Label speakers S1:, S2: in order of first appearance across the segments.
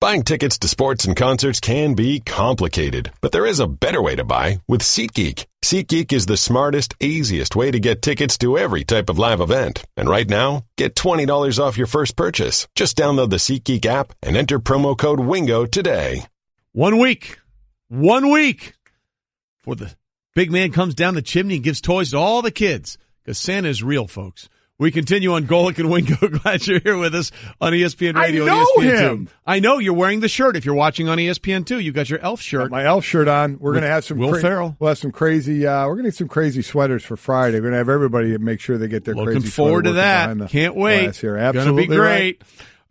S1: Buying tickets to sports and concerts can be complicated, but there is a better way to buy with SeatGeek. SeatGeek is the smartest, easiest way to get tickets to every type of live event. And right now, get $20 off your first purchase. Just download the SeatGeek app and enter promo code WINGO today.
S2: 1 week before the big man comes down the chimney and gives toys to all the kids, because Santa is real, folks. We continue on Golic and Wingo. Glad you're here with us on ESPN Radio.
S3: I know
S2: and ESPN2.
S3: him.
S2: I know you're wearing the shirt. If you're watching on ESPN2, you got your elf shirt.
S3: Got my elf shirt on. We're going to have some
S2: Will Ferrell.
S3: We'll have some crazy. We're going to get some crazy sweaters for Friday. We're going to have everybody make sure they get their
S2: Looking
S3: crazy.
S2: Forward to that. Can't wait.
S3: Here. Absolutely
S2: going to be great.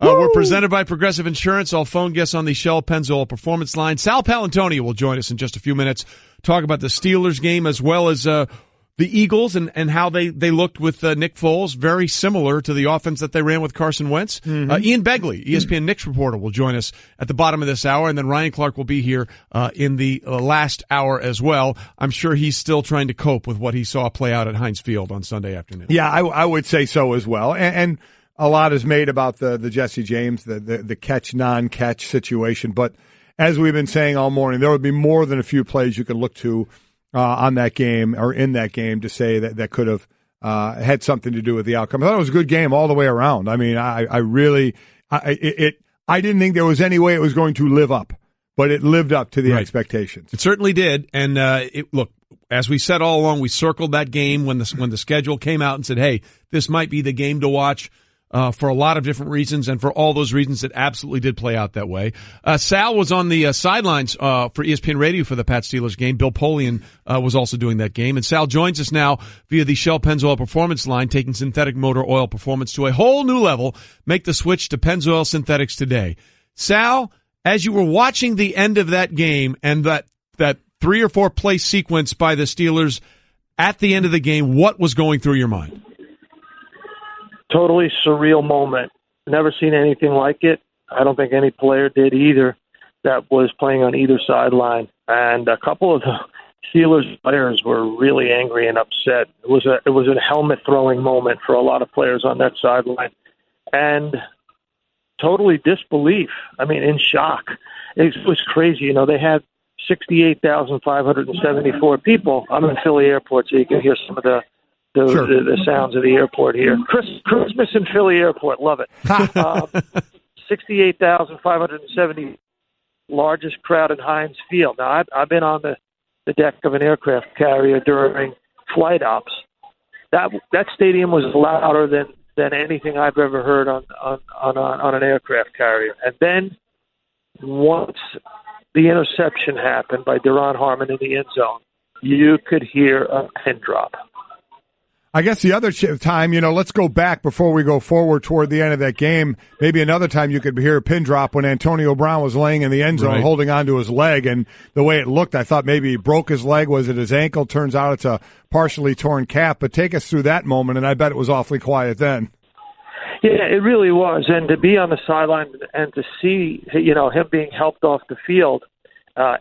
S3: Right.
S2: We're presented by Progressive Insurance. All phone guests on the Shell Pennzoil Performance Line. Sal Paolantonio will join us in just a few minutes. Talk about the Steelers game as well as the Eagles and how they looked with Nick Foles, very similar to the offense that they ran with Carson Wentz.
S3: Mm-hmm.
S2: Ian Begley, ESPN Knicks reporter, will join us at the bottom of this hour, and then Ryan Clark will be here in the last hour as well. I'm sure he's still trying to cope with what he saw play out at Heinz Field on Sunday afternoon.
S3: Yeah, I would say so as well. And a lot is made about the Jesse James, the catch, non-catch situation. But as we've been saying all morning, there would be more than a few plays you could look to on that game or in that game to say that could have had something to do with the outcome. I thought it was a good game all the way around. I mean, I didn't think there was any way it was going to live up, but it lived up to the expectations.
S2: It certainly did. And look, as we said all along, we circled that game when the schedule came out and said, hey, this might be the game to watch. For a lot of different reasons, and for all those reasons, it absolutely did play out that way. Sal was on the sidelines for ESPN Radio for the Pat Steelers game. Bill Polian was also doing that game. And Sal joins us now via the Shell Pennzoil Performance Line, taking synthetic motor oil performance to a whole new level. Make the switch to Pennzoil Synthetics today. Sal, as you were watching the end of that game and that 3 or 4 play sequence by the Steelers at the end of the game, what was going through your mind?
S4: Totally surreal moment. Never seen anything like it. I don't think any player did either that was playing on either sideline. And a couple of the Steelers players were really angry and upset. It was a helmet throwing moment for a lot of players on that sideline. And totally disbelief. I mean, in shock. It was crazy. You know, they had 68,574 people. I'm in Philly Airport, so you can hear some of the sounds of the airport here. Christmas in Philly Airport, love it. 68,570, largest crowd in Heinz Field. Now, I've been on the deck of an aircraft carrier during flight ops. That stadium was louder than anything I've ever heard on an aircraft carrier. And then once the interception happened by Deron Harmon in the end zone, you could hear a pin drop.
S3: I guess the other time, let's go back before we go forward toward the end of that game. Maybe another time you could hear a pin drop when Antonio Brown was laying in the end zone holding onto his leg. And the way it looked, I thought maybe he broke his leg. Was it his ankle? Turns out it's a partially torn calf. But take us through that moment, and I bet it was awfully quiet then.
S4: Yeah, it really was. And to be on the sideline and to see, him being helped off the field,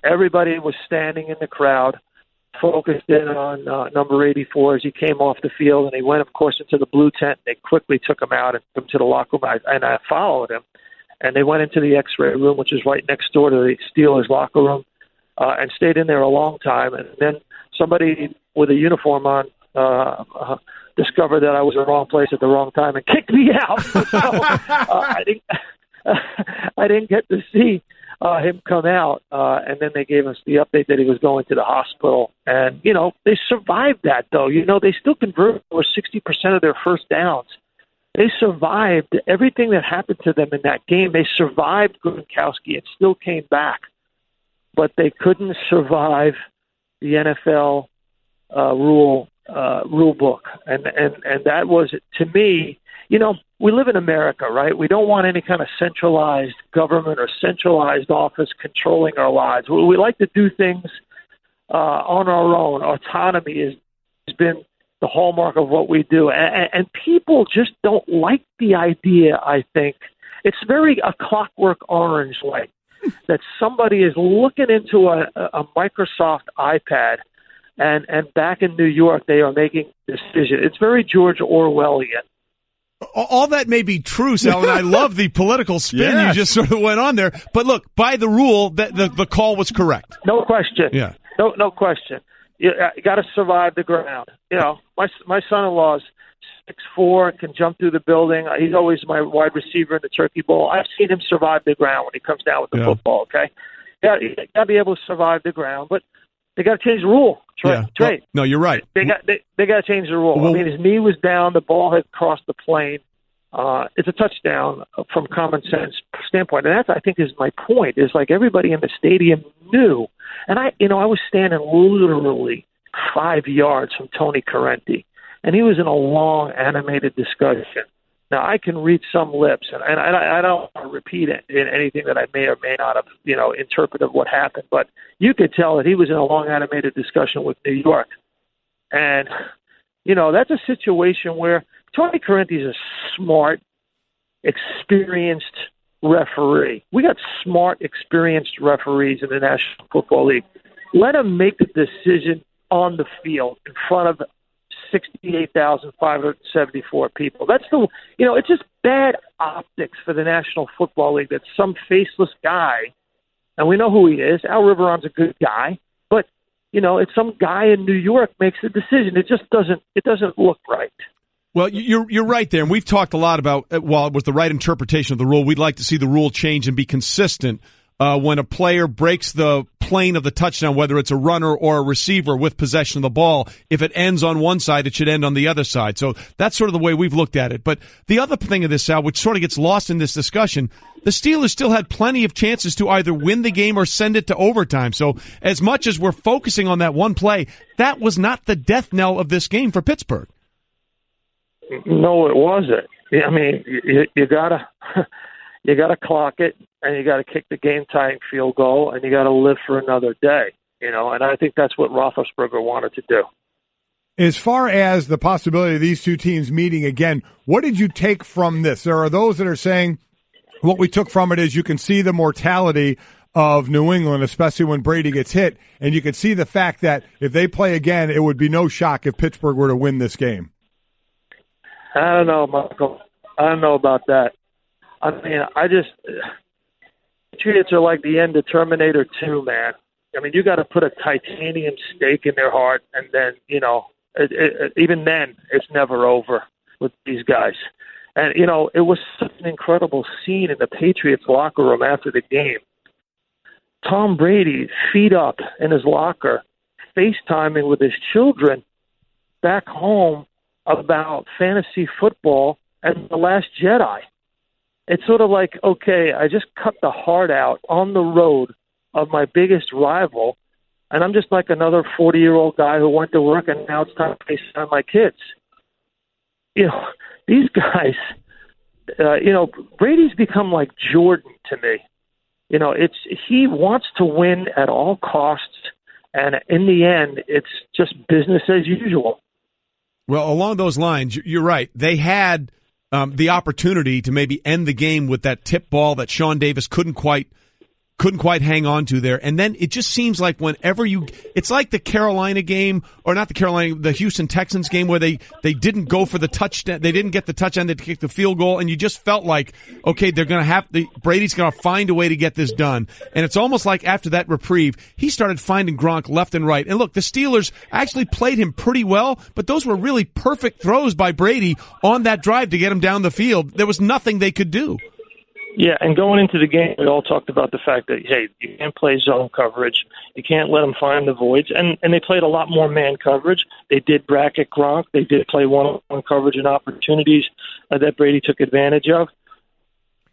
S4: everybody was standing in the crowd, focused in on number 84 as he came off the field, and he went, of course, into the blue tent. They quickly took him out and took him to the locker room, and I followed him. And they went into the X-ray room, which is right next door to the Steelers locker room, and stayed in there a long time. And then somebody with a uniform on discovered that I was in the wrong place at the wrong time and kicked me out. So I didn't get to see him come out, and then they gave us the update that he was going to the hospital. And, they survived that, though. They still converted over 60% of their first downs. They survived everything that happened to them in that game. They survived Gronkowski and still came back. But they couldn't survive the NFL rule book. And that was, to me, we live in America, right? We don't want any kind of centralized government or centralized office controlling our lives. We like to do things on our own. Autonomy has been the hallmark of what we do. And people just don't like the idea, I think. It's very a Clockwork Orange like that somebody is looking into a Microsoft iPad and back in New York they are making a decision. It's very George Orwellian.
S2: All that may be true, Sal, and I love the political spin you just sort of went on there. But look, by the rule, the call was correct.
S4: No question.
S2: Yeah.
S4: No question. You got to survive the ground. My son-in-law's 6'4", can jump through the building. He's always my wide receiver in the Turkey Bowl. I've seen him survive the ground when he comes down with the football. Okay, you got to be able to survive the ground, but they got to change the rule. Trey.
S2: Well, no, you're right.
S4: They got to change the rule.
S2: Well,
S4: his knee was down. The ball had crossed the plane. It's a touchdown from common sense standpoint, and that I think is my point. Is like everybody in the stadium knew, and I was standing literally 5 yards from Tony Correnti, and he was in a long animated discussion. Now I can read some lips, and I don't want to repeat it in anything that I may or may not have interpreted what happened, but you could tell that he was in a long animated discussion with New York, and that's a situation where Tony Correnti is a smart, experienced referee. We got smart, experienced referees in the National Football League. Let him make the decision on the field in front of 68,574 people. That's it's just bad optics for the National Football League that some faceless guy, and we know who he is. Al Riveron's a good guy, but it's some guy in New York makes the decision. It just doesn't look right.
S2: Well, you're right there, and we've talked a lot about, while it was the right interpretation of the rule, we'd like to see the rule change and be consistent when a player breaks the plane of the touchdown, whether it's a runner or a receiver with possession of the ball. If it ends on one side, it should end on the other side. So that's sort of the way we've looked at it. But the other thing of this, Sal, which sort of gets lost in this discussion, the Steelers still had plenty of chances to either win the game or send it to overtime. So as much as we're focusing on that one play, that was not the death knell of this game for Pittsburgh.
S4: No, it wasn't. I mean, you gotta clock it, and you gotta kick the game-tying field goal, and you gotta live for another day. And I think that's what Roethlisberger wanted to do.
S3: As far as the possibility of these two teams meeting again, what did you take from this? There are those that are saying what we took from it is you can see the mortality of New England, especially when Brady gets hit, and you can see the fact that if they play again, it would be no shock if Pittsburgh were to win this game.
S4: I don't know, Michael. I don't know about that. I mean, Patriots are like the end of Terminator 2, man. I mean, you got to put a titanium stake in their heart, and then, even then, it's never over with these guys. And, it was such an incredible scene in the Patriots locker room after the game. Tom Brady, feet up in his locker, FaceTiming with his children back home about fantasy football and The Last Jedi. It's sort of like, okay, I just cut the heart out on the road of my biggest rival, and I'm just like another 40-year-old guy who went to work, and now it's time to FaceTime my kids. These guys, Brady's become like Jordan to me. He wants to win at all costs, and in the end, it's just business as usual.
S2: Well, along those lines, you're right. They had the opportunity to maybe end the game with that tip ball that Sean Davis couldn't quite hang on to there. And then it just seems like whenever it's like the Carolina game, or not the Houston Texans game, where they didn't go for the touchdown. They didn't get the touchdown. They kicked the field goal. And you just felt like, okay, Brady's going to find a way to get this done. And it's almost like after that reprieve, he started finding Gronk left and right. And look, the Steelers actually played him pretty well, but those were really perfect throws by Brady on that drive to get him down the field. There was nothing they could do.
S4: Yeah, and going into the game, we all talked about the fact that, hey, you can't play zone coverage. You can't let them find the voids. And they played a lot more man coverage. They did bracket Gronk. They did play one-on-one coverage and opportunities that Brady took advantage of.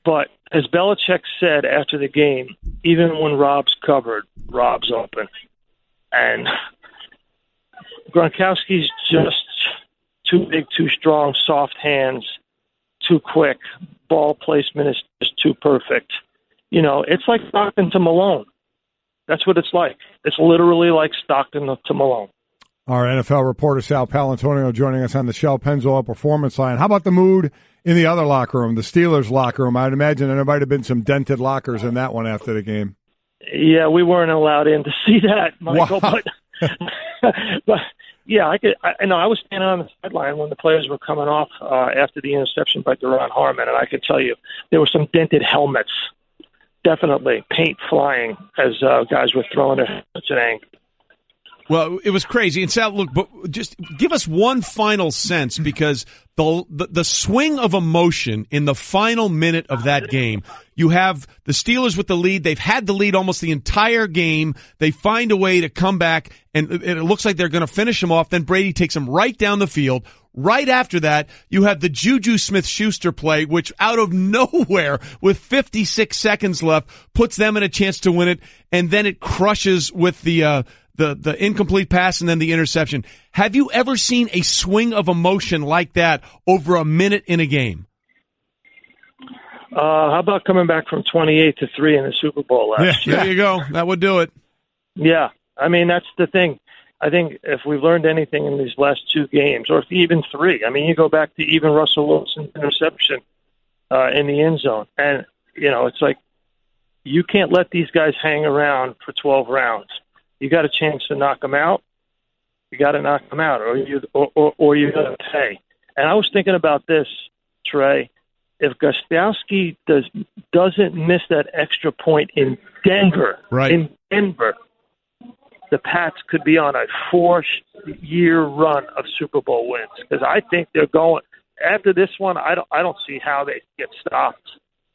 S4: But as Belichick said after the game, even when Rob's covered, Rob's open. And Gronkowski's just too big, too strong, soft hands, too quick. Ball placement is just too perfect. It's like Stockton to Malone. That's what it's like. It's literally like Stockton to Malone.
S3: Our NFL reporter Sal Paolantonio joining us on the Shell Pennzoil Performance Line. How about the mood in the other locker room, the Steelers locker room? I'd imagine there might have been some dented lockers in that one after the game.
S4: Yeah, we weren't allowed in to see that, Michael.
S3: Wow.
S4: But Yeah, I was standing on the sideline when the players were coming off after the interception by Duron Harmon, and I could tell you there were some dented helmets, definitely paint flying as guys were throwing their helmets at anger.
S2: Well, it was crazy. And Sal, look, but just give us one final sense, because the swing of emotion in the final minute of that game, you have the Steelers with the lead. They've had the lead almost the entire game. They find a way to come back, and it looks like they're going to finish them off. Then Brady takes them right down the field. Right after that, you have the Juju Smith-Schuster play, which out of nowhere, with 56 seconds left, puts them in a chance to win it, and then it crushes with the incomplete pass and then the interception. Have you ever seen a swing of emotion like that over a minute in a game?
S4: How about coming back from 28-3 in the Super Bowl last year?
S2: There you go. That would do it.
S4: Yeah. I mean, that's the thing. I think if we've learned anything in these last two games, or even three, I mean, you go back to even Russell Wilson's interception in the end zone. And, it's like you can't let these guys hang around for 12 rounds. You got a chance to knock them out. You got to knock them out, or you got to pay. And I was thinking about this, Trey. If Gostowski doesn't miss that extra point in Denver, the Pats could be on a 4-year run of Super Bowl wins, because I think they're going after this one. I don't see how they get stopped.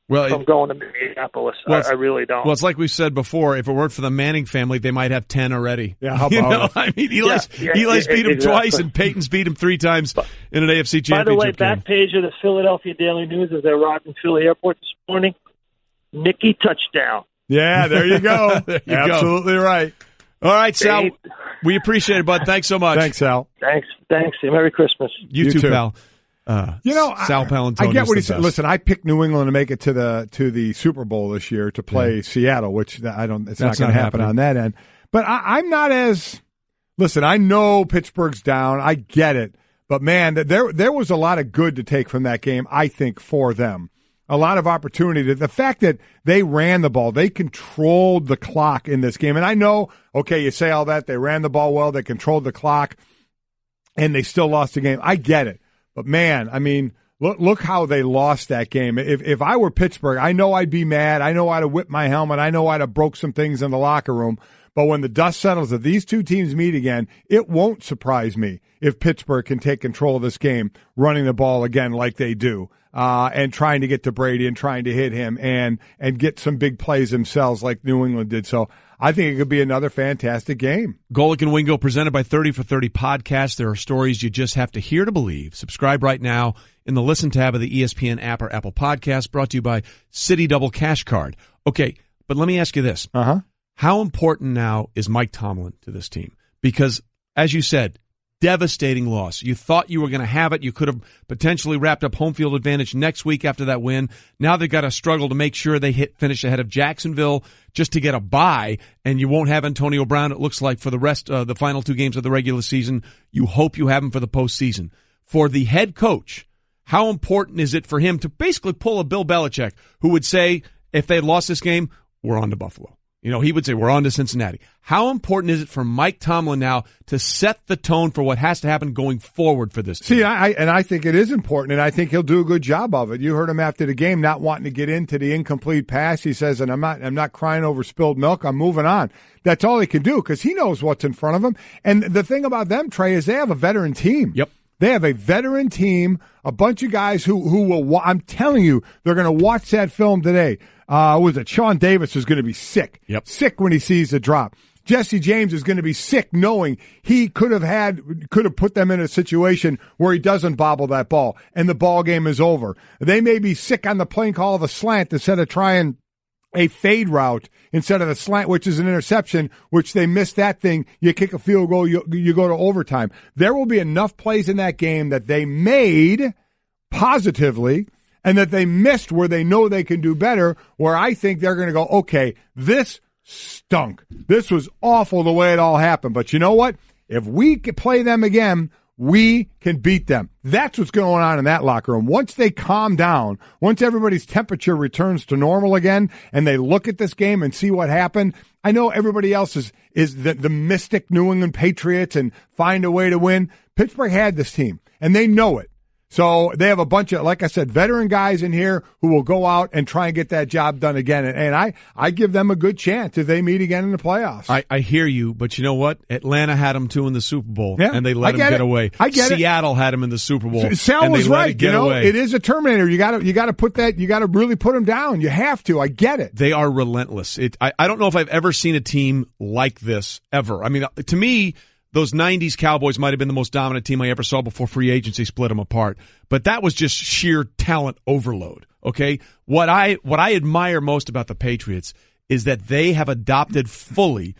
S4: From going to Minneapolis. I really don't.
S2: Well, it's like we said before, if it weren't for the Manning family, they might have 10 already.
S3: Yeah, how about
S2: I mean, Eli's beat him twice, and Peyton's beat him 3 times in an AFC championship game.
S4: By the way, back page of the Philadelphia Daily News as they arrived in Philly Airport this morning, Nicky touchdown.
S3: Yeah, there you go. Absolutely right.
S2: All right, Sal, we appreciate it, bud. Thanks so much.
S3: Thanks, Sal.
S4: Thanks. Merry Christmas.
S2: You too, pal. Sal Paolantonio.
S3: I get what he said. Listen, I picked New England to make it to the Super Bowl this year to play Seattle, which it's not going to happen on that end. But I'm not as listen. I know Pittsburgh's down. I get it, but man, there was a lot of good to take from that game. I think for them, a lot of opportunity. The fact that they ran the ball, they controlled the clock in this game, and I know. Okay, you say all that. They ran the ball well. They controlled the clock, and they still lost the game. I get it. But, man, I mean, look how they lost that game. If I were Pittsburgh, I know I'd be mad. I know I'd have whipped my helmet. I know I'd have broke some things in the locker room. But when the dust settles, if these two teams meet again, it won't surprise me if Pittsburgh can take control of this game, running the ball again like they do, and trying to get to Brady and trying to hit him and get some big plays themselves like New England did. So I think it could be another fantastic game.
S2: Golic and Wingo, presented by 30 for 30 podcast. There are stories you just have to hear to believe. Subscribe right now in the Listen tab of the ESPN app or Apple Podcast, brought to you by Citi Double Cash Card. Okay, but let me ask you this. How important now is Mike Tomlin to this team? Because, as you said, devastating loss. You thought you were going to have it. You could have potentially wrapped up home field advantage next week after that win. Now they've got to struggle to make sure they finish ahead of Jacksonville just to get a bye, and you won't have Antonio Brown, it looks like, for the rest of the final 2 games of the regular season. You hope you have him for the postseason. For the head coach, how important is it for him to basically pull a Bill Belichick, who would say, if they had lost this game, we're on to Buffalo? He would say, we're on to Cincinnati. How important is it for Mike Tomlin now to set the tone for what has to happen going forward for this team?
S3: See, I think it is important, and I think he'll do a good job of it. You heard him after the game not wanting to get into the incomplete pass. He says, and I'm not crying over spilled milk. I'm moving on. That's all he can do because he knows what's in front of him. And the thing about them, Trey, is they have a veteran team.
S2: Yep.
S3: They have a veteran team, a bunch of guys who will, I'm telling you, they're going to watch that film today. Was it Sean Davis is going to be sick?
S2: Yep.
S3: Sick when he sees the drop. Jesse James is going to be sick knowing he could have put them in a situation where he doesn't bobble that ball and the ball game is over. They may be sick on the playing call of a slant instead of trying a fade route instead of the slant, which is an interception, which they missed that thing. You kick a field goal, you go to overtime. There will be enough plays in that game that they made positively and that they missed where they know they can do better, where I think they're going to go, okay, this stunk. This was awful the way it all happened. But you know what? If we play them again, We can beat them. That's what's going on in that locker room. Once they calm down, once everybody's temperature returns to normal again, and they look at this game and see what happened, I know everybody else is the mystic New England Patriots and find a way to win. Pittsburgh had this team, and they know it. So they have a bunch of, like I said, veteran guys in here who will go out and try and get that job done again. And I give them a good chance if they meet again in the playoffs.
S2: I hear you, but you know what? Atlanta had them too in the Super Bowl, and they let them get away.
S3: I get it.
S2: Seattle had them in the Super Bowl,
S3: Sal was right.
S2: Away.
S3: It is a Terminator. You got to put that. You got to really put them down. You have to. I get it.
S2: They are relentless. I don't know if I've ever seen a team like this ever. I mean, to me, those 90s Cowboys might have been the most dominant team I ever saw before free agency split them apart. But that was just sheer talent overload, okay? What I admire most about the Patriots is that they have adopted fully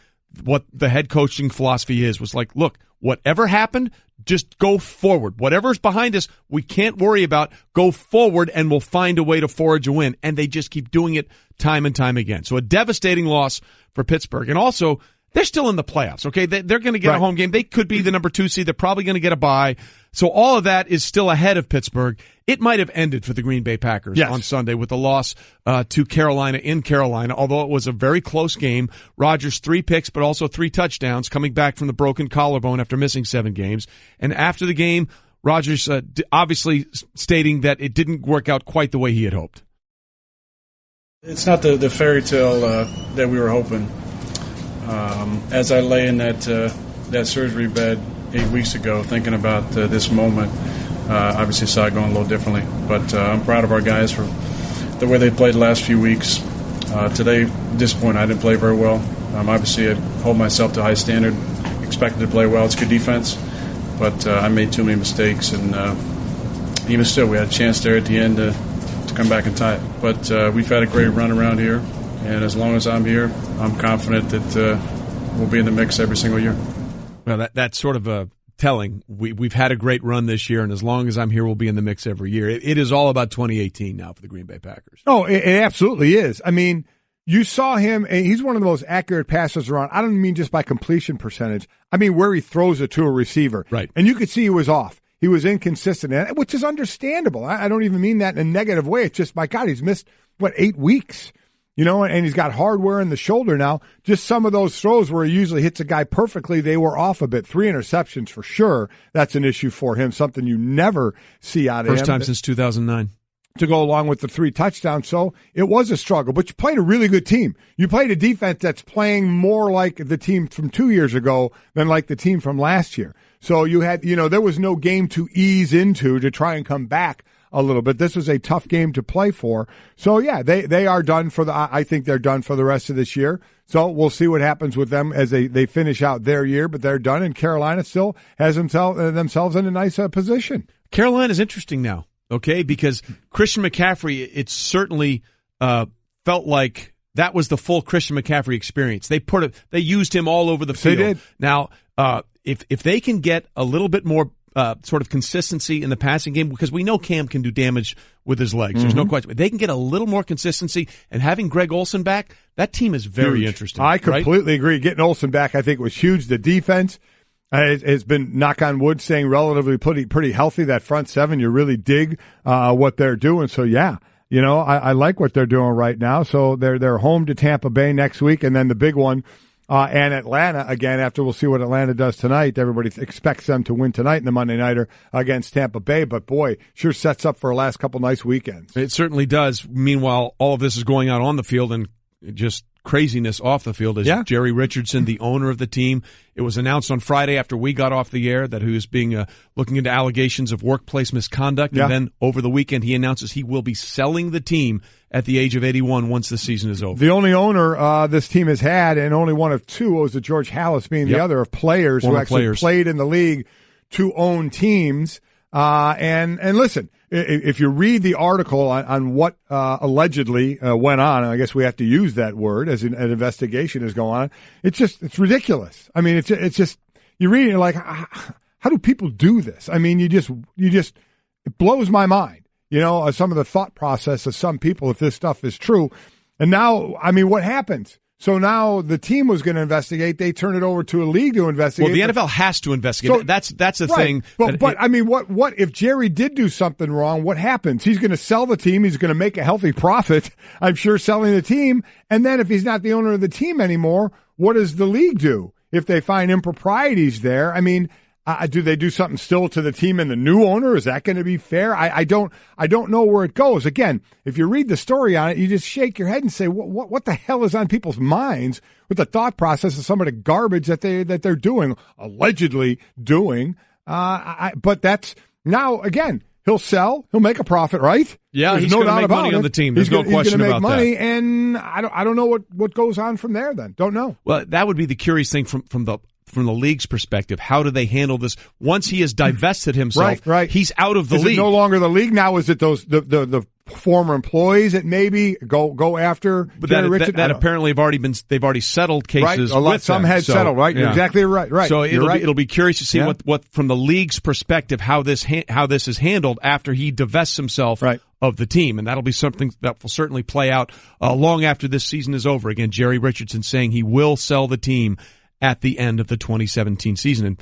S2: what the head coaching philosophy is. Was like, look, whatever happened, just go forward. Whatever's behind us, we can't worry about. Go forward, and we'll find a way to forge a win. And they just keep doing it time and time again. So a devastating loss for Pittsburgh. And also, they're still in the playoffs, okay? They're going to get a home game. They could be the number 2 seed. They're probably going to get a bye. So all of that is still ahead of Pittsburgh. It might have ended for the Green Bay Packers on Sunday with the loss to Carolina in Carolina, although it was a very close game. Rodgers 3 picks, but also 3 touchdowns, coming back from the broken collarbone after missing 7 games. And after the game, Rodgers obviously stating that it didn't work out quite the way he had hoped.
S5: It's not the fairy tale that we were hoping. As I lay in that surgery bed 8 weeks ago, thinking about this moment, obviously saw it going a little differently. But I'm proud of our guys for the way they played the last few weeks. Today, disappointed I didn't play very well. Obviously, I hold myself to a high standard, expected to play well. It's good defense, but I made too many mistakes, and even still, we had a chance there at the end to come back and tie it. But we've had a great run around here. And as long as I'm here, I'm confident that we'll be in the mix every single year.
S2: Well, that's sort of telling. We've had a great run this year, and as long as I'm here, we'll be in the mix every year. It is all about 2018 now for the Green Bay Packers.
S3: Oh, it absolutely is. I mean, you saw him, and he's one of the most accurate passers around. I don't mean just by completion percentage. I mean where he throws it to a receiver.
S2: Right.
S3: And you could see he was off. He was inconsistent, which is understandable. I don't even mean that in a negative way. It's just, my God, he's missed, 8 weeks? And he's got hardware in the shoulder now. Just some of those throws where he usually hits a guy perfectly, they were off a bit. 3 interceptions for sure. That's an issue for him, something you never see out of him.
S2: First time since 2009.
S3: To go along with the 3 touchdowns. So it was a struggle, but you played a really good team. You played a defense that's playing more like the team from 2 years ago than like the team from last year. So you had, there was no game to ease into to try and come back a little bit. This was a tough game to play for. So yeah, they are done for I think they're done for the rest of this year. So we'll see what happens with them as they finish out their year, but they're done, and Carolina still has themselves in a nice position.
S2: Carolina's interesting now, okay, because Christian McCaffrey, it certainly felt like that was the full Christian McCaffrey experience. They used him all over the field.
S3: They did.
S2: Now, if they can get a little bit more sort of consistency in the passing game, because we know Cam can do damage with his legs. There's no question. But they can get a little more consistency, and having Greg Olsen back, that team is very interesting.
S3: I completely agree. Getting Olsen back, I think, was huge. The defense has been, knock on wood, staying relatively pretty healthy. That front seven, you really dig what they're doing. So, yeah, I like what they're doing right now. So they're home to Tampa Bay next week, and then the big one, and Atlanta again. After we'll see what Atlanta does tonight. Everybody expects them to win tonight in the Monday Nighter against Tampa Bay. But boy, sure sets up for a last couple nice weekends.
S2: It certainly does. Meanwhile, all of this is going on the field, and just craziness off the field is Jerry Richardson, the owner of the team. It was announced on Friday after we got off the air that he was being looking into allegations of workplace misconduct. And then over the weekend, he announces he will be selling the team at the age of 81 once the season is over.
S3: The only owner this team has had, and only one of two, was George Halas being the other, of players who actually played in the league to own teams. And listen, if you read the article on what allegedly went on, and I guess we have to use that word as an investigation is going on, it's ridiculous. I mean, it's just, you read it, you're like, how do people do this? I mean, it blows my mind. Some of the thought process of some people, if this stuff is true. And now, I mean, what happens? So now the team was going to investigate. They turn it over to a league to investigate.
S2: Well, the NFL has to investigate. So, that's the thing.
S3: But I mean, what if Jerry did do something wrong? What happens? He's going to sell the team. He's going to make a healthy profit, I'm sure, selling the team. And then if he's not the owner of the team anymore, what does the league do if they find improprieties there? I mean, do they do something still to the team and the new owner? Is that going to be fair? I don't know where it goes. Again, if you read the story on it, you just shake your head and say, what the hell is on people's minds with the thought process of some of the garbage that they're doing, allegedly doing? But that's now again. He'll sell. He'll make a profit, right?
S2: Yeah,
S3: There's
S2: he's
S3: no
S2: going to
S3: doubt
S2: make
S3: about
S2: money
S3: it.
S2: on the team. There's no question about that.
S3: He's going to make money, and I don't know what goes on from there. Then don't know.
S2: Well, that would be the curious thing from the league's perspective. How do they handle this once he has divested himself?
S3: Right.
S2: He's out of the league.
S3: Is it no longer the league now? Is it the former employees that maybe go after?
S2: But that apparently they've already settled cases.
S3: Right. Some had settled. Right. Yeah. You're exactly right. Right.
S2: So it'll be curious to see what from the league's perspective how this is handled after he divests himself.
S3: Right.
S2: Of the team, and that'll be something that will certainly play out long after this season is over. Again, Jerry Richardson saying he will sell the team at the end of the 2017 season, and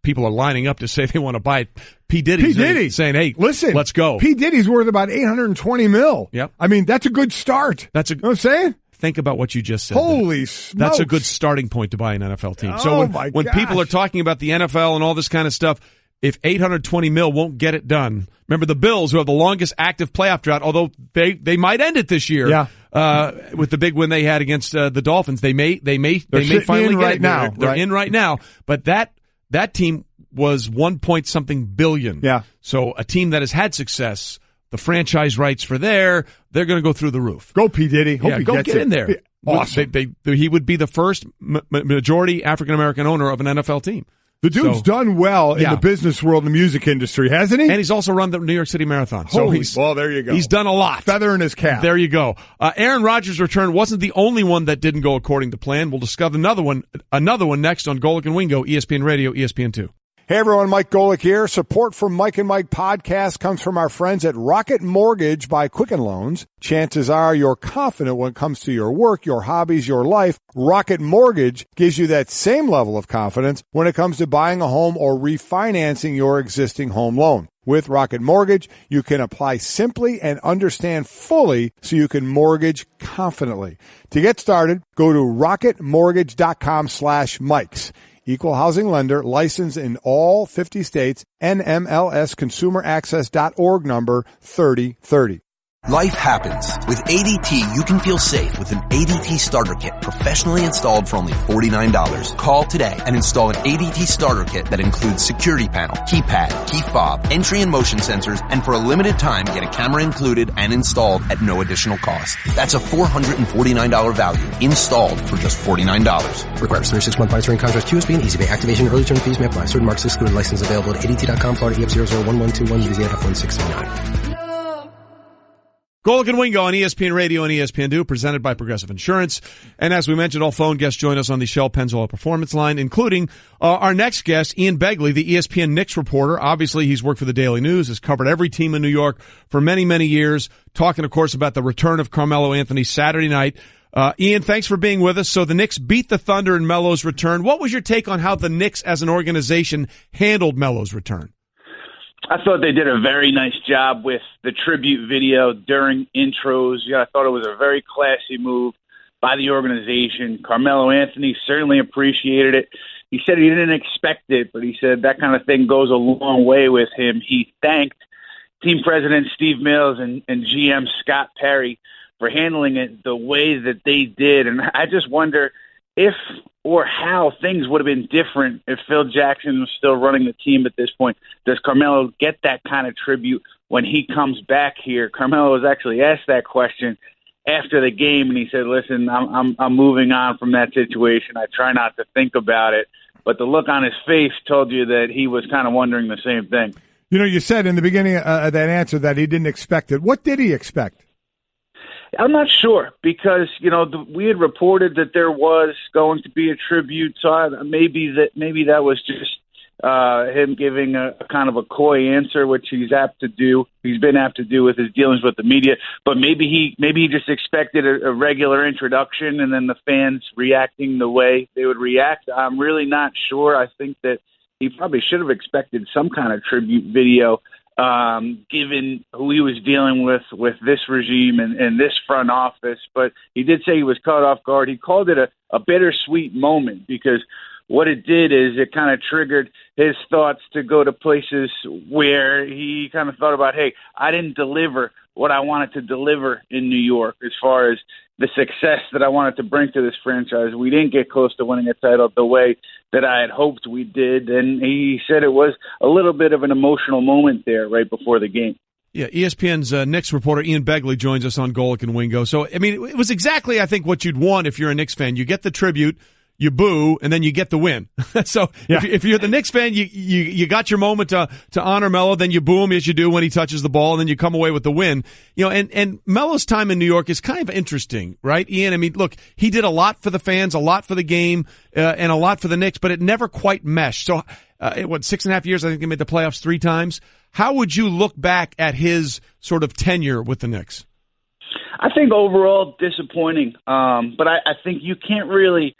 S2: people are lining up to say they want to buy it. P. Diddy saying, "Hey, listen, let's go."
S3: P. Diddy's worth about $820 million.
S2: Yep.
S3: I mean, that's a good start.
S2: You know
S3: what I'm saying?
S2: Think about what you just said.
S3: Holy smokes.
S2: That's a good starting point to buy an NFL team. So when people are talking about the NFL and all this kind of stuff, if $820 million won't get it done, remember the Bills, who have the longest active playoff drought, although they might end it this year.
S3: Yeah.
S2: With the big win they had against the Dolphins, they may finally get it
S3: now.
S2: They're in right now, but that team was 1 point something billion.
S3: Yeah.
S2: So a team that has had success, the franchise rights for they're going to go through the roof.
S3: Go P. Diddy. Hope he
S2: go
S3: gets
S2: get in there.
S3: Awesome.
S2: He would be the first majority African American owner of an NFL team.
S3: The dude's done well in the business world and the music industry, hasn't he?
S2: And he's also run the New York City Marathon.
S3: Well, there you go.
S2: He's done a lot.
S3: Feather in his cap.
S2: There you go. Aaron Rodgers' return wasn't the only one that didn't go according to plan. We'll discover another one next on Golic and Wingo, ESPN Radio, ESPN2.
S3: Hey everyone, Mike Golic here. Support for Mike and Mike podcast comes from our friends at Rocket Mortgage by Quicken Loans. Chances are you're confident when it comes to your work, your hobbies, your life. Rocket Mortgage gives you that same level of confidence when it comes to buying a home or refinancing your existing home loan. With Rocket Mortgage, you can apply simply and understand fully so you can mortgage confidently. To get started, go to rocketmortgage.com/Mikes. Equal housing lender, licensed in all 50 states, NMLS consumeraccess.org number 3030.
S6: Life happens. With ADT, you can feel safe with an ADT starter kit professionally installed for only $49. Call today and install an ADT starter kit that includes security panel, keypad, key fob, entry and motion sensors, and for a limited time, get a camera included and installed at no additional cost. That's a $449 value installed for just $49.
S7: Requires 36-month monitoring contract, QSB, and EasyPay. Activation and early term fees may apply. Certain marks excluded. License available at ADT.com, Florida EF001121, Louisiana F1639.
S2: Golic and Wingo on ESPN Radio and ESPN2, presented by Progressive Insurance. And as we mentioned, all phone guests join us on the Shell Pennzoil Performance Line, including our next guest, Ian Begley, the ESPN Knicks reporter. Obviously, he's worked for the Daily News, has covered every team in New York for many, many years, talking, of course, about the return of Carmelo Anthony Saturday night. Ian, thanks for being with us. So the Knicks beat the Thunder in Melo's return. What was your take on how the Knicks as an organization handled Melo's return?
S8: I thought they did a very nice job with the tribute video during intros. I thought it was a very classy move by the organization. Carmelo Anthony certainly appreciated it. He said he didn't expect it, but he said that kind of thing goes a long way with him. He thanked team president Steve Mills and GM Scott Perry for handling it the way that they did. And I just wonder if or how things would have been different if Phil Jackson was still running the team at this point. Does Carmelo get that kind of tribute when he comes back here? Carmelo was actually asked that question after the game, and he said, listen, I'm moving on from that situation. I try not to think about it. But the look on his face told you that he was kind of wondering the same thing.
S3: You know, you said in the beginning of that answer that he didn't expect it. What did he expect?
S8: I'm not sure because, we had reported that there was going to be a tribute, so maybe that was just him giving a kind of a coy answer, which he's apt to do. He's been apt to do with his dealings with the media. But maybe he just expected a regular introduction and then the fans reacting the way they would react. I'm really not sure. I think that he probably should have expected some kind of tribute video, given who he was dealing with this regime and this front office. But he did say he was caught off guard. He called it a bittersweet moment because what it did is it kind of triggered his thoughts to go to places where he kind of thought about, hey, I didn't deliver what I wanted to deliver in New York as far as the success that I wanted to bring to this franchise. We didn't get close to winning a title the way that I had hoped we did. And he said it was a little bit of an emotional moment there right before the game.
S2: Yeah, ESPN's Knicks reporter Ian Begley joins us on Golic and Wingo. So, I mean, it was exactly, I think, what you'd want if you're a Knicks fan. You get the tribute, you boo, and then you get the win. So yeah. if you're the Knicks fan, you got your moment to honor Melo, then you boo him as you do when he touches the ball, and then you come away with the win. You know, and Melo's time in New York is kind of interesting, right, Ian? I mean, look, he did a lot for the fans, a lot for the game, and a lot for the Knicks, but it never quite meshed. So, 6.5 years, I think they made the playoffs 3 times. How would you look back at his sort of tenure with the Knicks?
S8: I think overall disappointing, but I think you can't really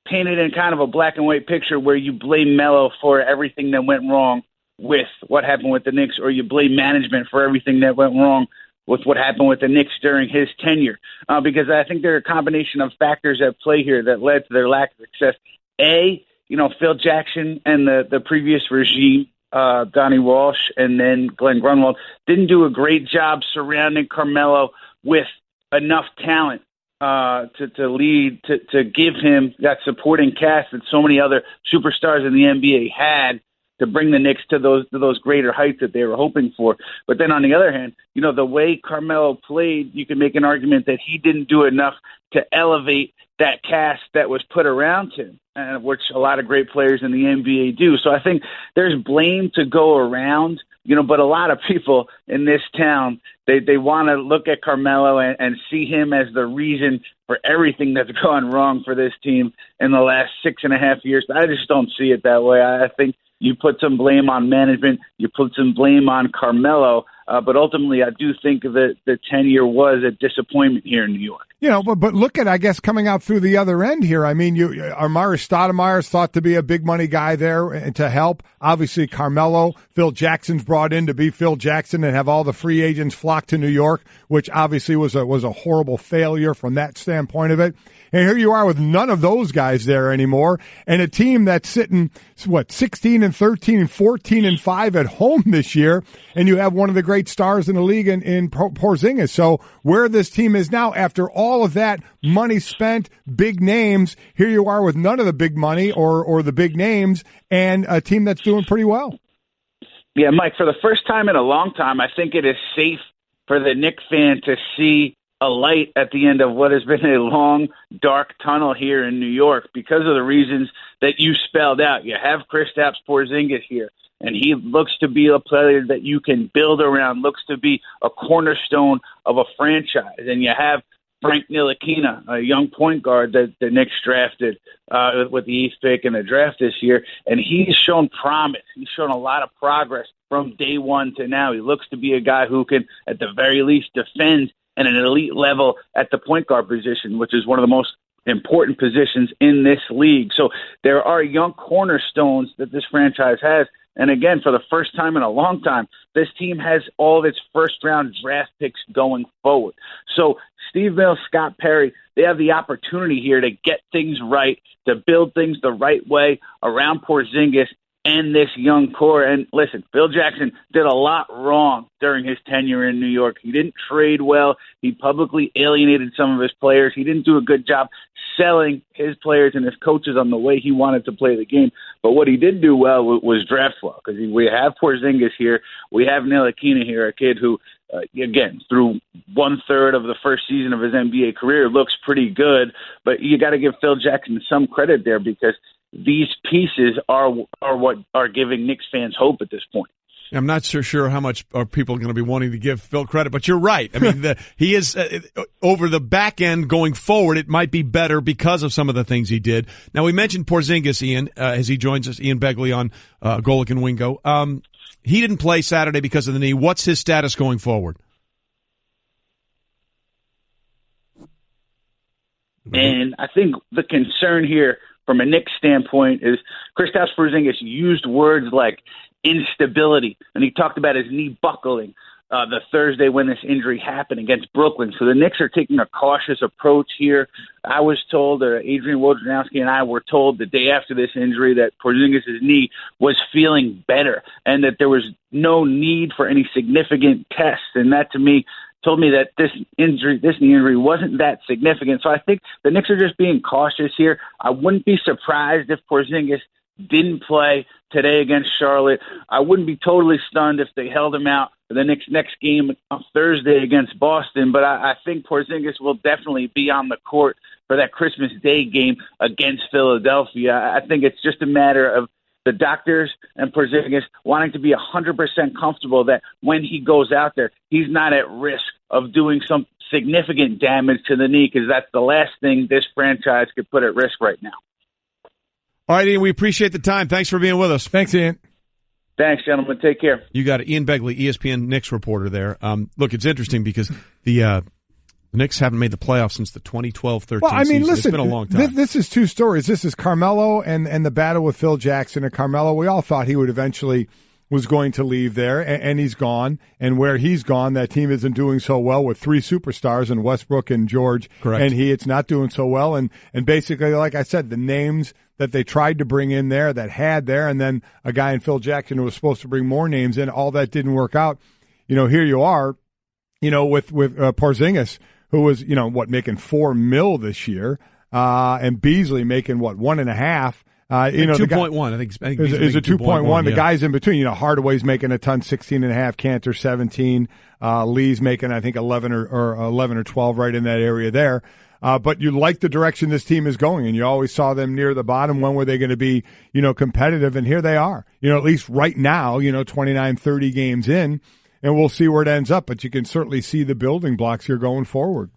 S8: painted in kind of a black and white picture where you blame Melo for everything that went wrong with what happened with the Knicks, or you blame management for everything that went wrong with what happened with the Knicks during his tenure. Because I think there are a combination of factors at play here that led to their lack of success. Phil Jackson and the previous regime, Donnie Walsh and then Glenn Grunwald, didn't do a great job surrounding Carmelo with enough talent to lead, to give him that supporting cast that so many other superstars in the NBA had to bring the Knicks to those greater heights that they were hoping for. But then on the other hand, the way Carmelo played, you can make an argument that he didn't do enough to elevate that cast that was put around him, which a lot of great players in the NBA do. So I think there's blame to go around, but a lot of people in this town, they want to look at Carmelo and see him as the reason for everything that's gone wrong for this team in the last 6.5 years. I just don't see it that way. I think you put some blame on management, you put some blame on Carmelo, but ultimately I do think that the tenure was a disappointment here in New York.
S3: But look at, I guess, coming out through the other end here. I mean, Amari Stoudemire is thought to be a big money guy there and to help. Obviously, Carmelo, Phil Jackson's brought in to be Phil Jackson and have all the free agents flock to New York, which obviously was a horrible failure from that standpoint of it. And here you are with none of those guys there anymore, and a team that's sitting 16 and 13 and 14 and 5 at home this year, and you have one of the great stars in the league in Porzingis. So where this team is now, after all of that money spent, big names, here you are with none of the big money or the big names, and a team that's doing pretty well.
S8: Yeah, Mike, for the first time in a long time, I think it is safe for the Knicks fan to see a light at the end of what has been a long, dark tunnel here in New York because of the reasons that you spelled out. You have Kristaps Porzingis here, and he looks to be a player that you can build around, looks to be a cornerstone of a franchise. And you have Frank Ntilikina, a young point guard that the Knicks drafted with the 8th pick in the draft this year, and he's shown promise. He's shown a lot of progress from day one to now. He looks to be a guy who can, at the very least, defend at an elite level at the point guard position, which is one of the most important positions in this league. So there are young cornerstones that this franchise has. And again, for the first time in a long time, this team has all of its first-round draft picks going forward. So Steve Mills, Scott Perry, they have the opportunity here to get things right, to build things the right way around Porzingis and this young core. And listen, Phil Jackson did a lot wrong during his tenure in New York. He didn't trade well. He publicly alienated some of his players. He didn't do a good job selling his players and his coaches on the way he wanted to play the game. But what he did do well was draft well, because we have Porzingis here. We have Ntilikina here, a kid who, again, through 1/3 of the first season of his NBA career, looks pretty good. But you got to give Phil Jackson some credit there, because these pieces are what are giving Knicks fans hope at this point.
S2: I'm not so sure how much are people going to be wanting to give Phil credit, but you're right. I mean, he is over the back end going forward. It might be better because of some of the things he did. Now, we mentioned Porzingis, Ian, as he joins us, Ian Begley on Golic and Wingo. He didn't play Saturday because of the knee. What's his status going forward?
S8: And I think the concern here from a Knicks standpoint is Kristaps Porzingis used words like instability, and he talked about his knee buckling the Thursday when this injury happened against Brooklyn. So the Knicks are taking a cautious approach here. I was told, Adrian Wojnarowski and I were told the day after this injury that Porzingis' knee was feeling better and that there was no need for any significant tests. And that, to me, told me that this knee injury wasn't that significant. So I think the Knicks are just being cautious here. I wouldn't be surprised if Porzingis didn't play today against Charlotte. I wouldn't be totally stunned if they held him out for the next game on Thursday against Boston, but I think Porzingis will definitely be on the court for that Christmas Day game against Philadelphia. I think it's just a matter of the doctors and Porzingis wanting to be 100% comfortable that when he goes out there, he's not at risk of doing some significant damage to the knee, because that's the last thing this franchise could put at risk right now.
S2: All right, Ian, we appreciate the time. Thanks for being with us.
S3: Thanks, Ian.
S8: Thanks, gentlemen. Take care.
S2: You got it. Ian Begley, ESPN Knicks reporter there. Look, it's interesting because the Knicks haven't made the playoffs since the 2012-13 season.
S3: Well, I mean, listen,
S2: it's been a long time.
S3: This is two stories. This is Carmelo and the battle with Phil Jackson. And Carmelo, we all thought he would eventually was going to leave there, and he's gone. And where he's gone, that team isn't doing so well with three superstars in Westbrook and George.
S2: Correct.
S3: And it's not doing so well. And basically, like I said, the names that they tried to bring in there, that had there, and then a guy in Phil Jackson who was supposed to bring more names in, all that didn't work out. Here you are, with Porzingis, who was, making $4 million this year, and Beasley making, $1.5 million.
S2: 2.1, I think
S3: is a 2.1. The
S2: yeah.
S3: guys in between, Hardaway's making a ton, 16.5, Cantor 17, Lee's making, I think, 11 or 12, right in that area there. But you like the direction this team is going, and you always saw them near the bottom. When were they going to be, competitive? And here they are, at least right now, 29, 30 games in, and we'll see where it ends up. But you can certainly see the building blocks here going forward.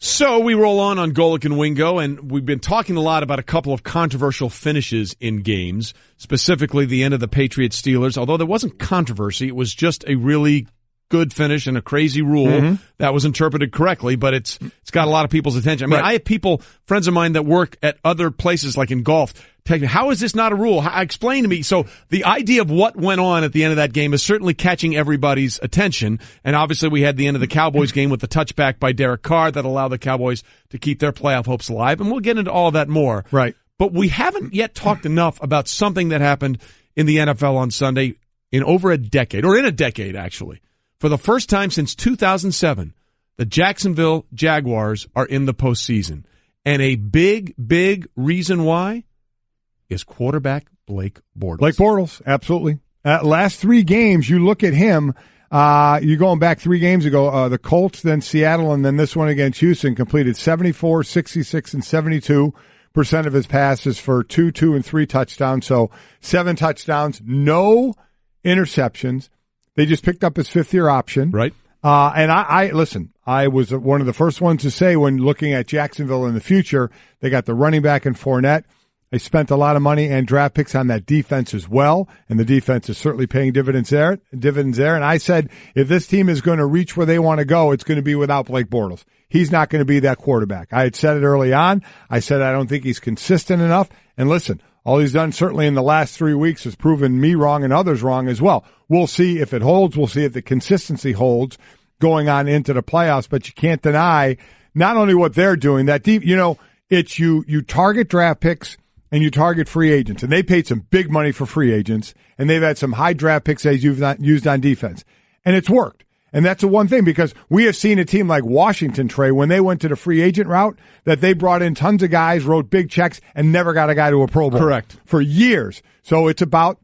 S2: So we roll on Golic and Wingo, and we've been talking a lot about a couple of controversial finishes in games, specifically the end of the Patriots Steelers. Although there wasn't controversy, it was just a really good finish and a crazy rule that was interpreted correctly, but it's got a lot of people's attention. I mean, I have friends of mine that work at other places like in golf, tell me, how is this not a rule? Explain to me. So the idea of what went on at the end of that game is certainly catching everybody's attention. And obviously we had the end of the Cowboys game with the touchback by Derek Carr that allowed the Cowboys to keep their playoff hopes alive. And we'll get into all of that more.
S3: Right.
S2: But we haven't yet talked enough about something that happened in the NFL on Sunday in over a decade, or in a decade, actually. For the first time since 2007, the Jacksonville Jaguars are in the postseason. And a big, big reason why is quarterback Blake Bortles.
S3: Blake Bortles, absolutely. Last three games, you look at him, you're going back 3 games ago, the Colts, then Seattle, and then this one against Houston, completed 74, 66, and 72% of his passes for 2, 2, and 3 touchdowns. So 7 touchdowns, no interceptions. They just picked up his 5th-year option.
S2: Right.
S3: And I listen, I was one of the first ones to say when looking at Jacksonville in the future, they got the running back in Fournette. They spent a lot of money and draft picks on that defense as well, and the defense is certainly paying dividends there. And I said, if this team is going to reach where they want to go, it's going to be without Blake Bortles. He's not going to be that quarterback. I had said it early on. I said I don't think he's consistent enough. And listen, all he's done certainly in the last 3 weeks has proven me wrong and others wrong as well. We'll see if it holds. We'll see if the consistency holds going on into the playoffs. But you can't deny not only what they're doing, that deep, it's you target draft picks and you target free agents, and they paid some big money for free agents, and they've had some high draft picks that you've not used on defense, and it's worked. And that's the one thing, because we have seen a team like Washington, Trey, when they went to the free agent route, that they brought in tons of guys, wrote big checks, and never got a guy to a Pro Bowl.
S2: Correct.
S3: For years. So it's about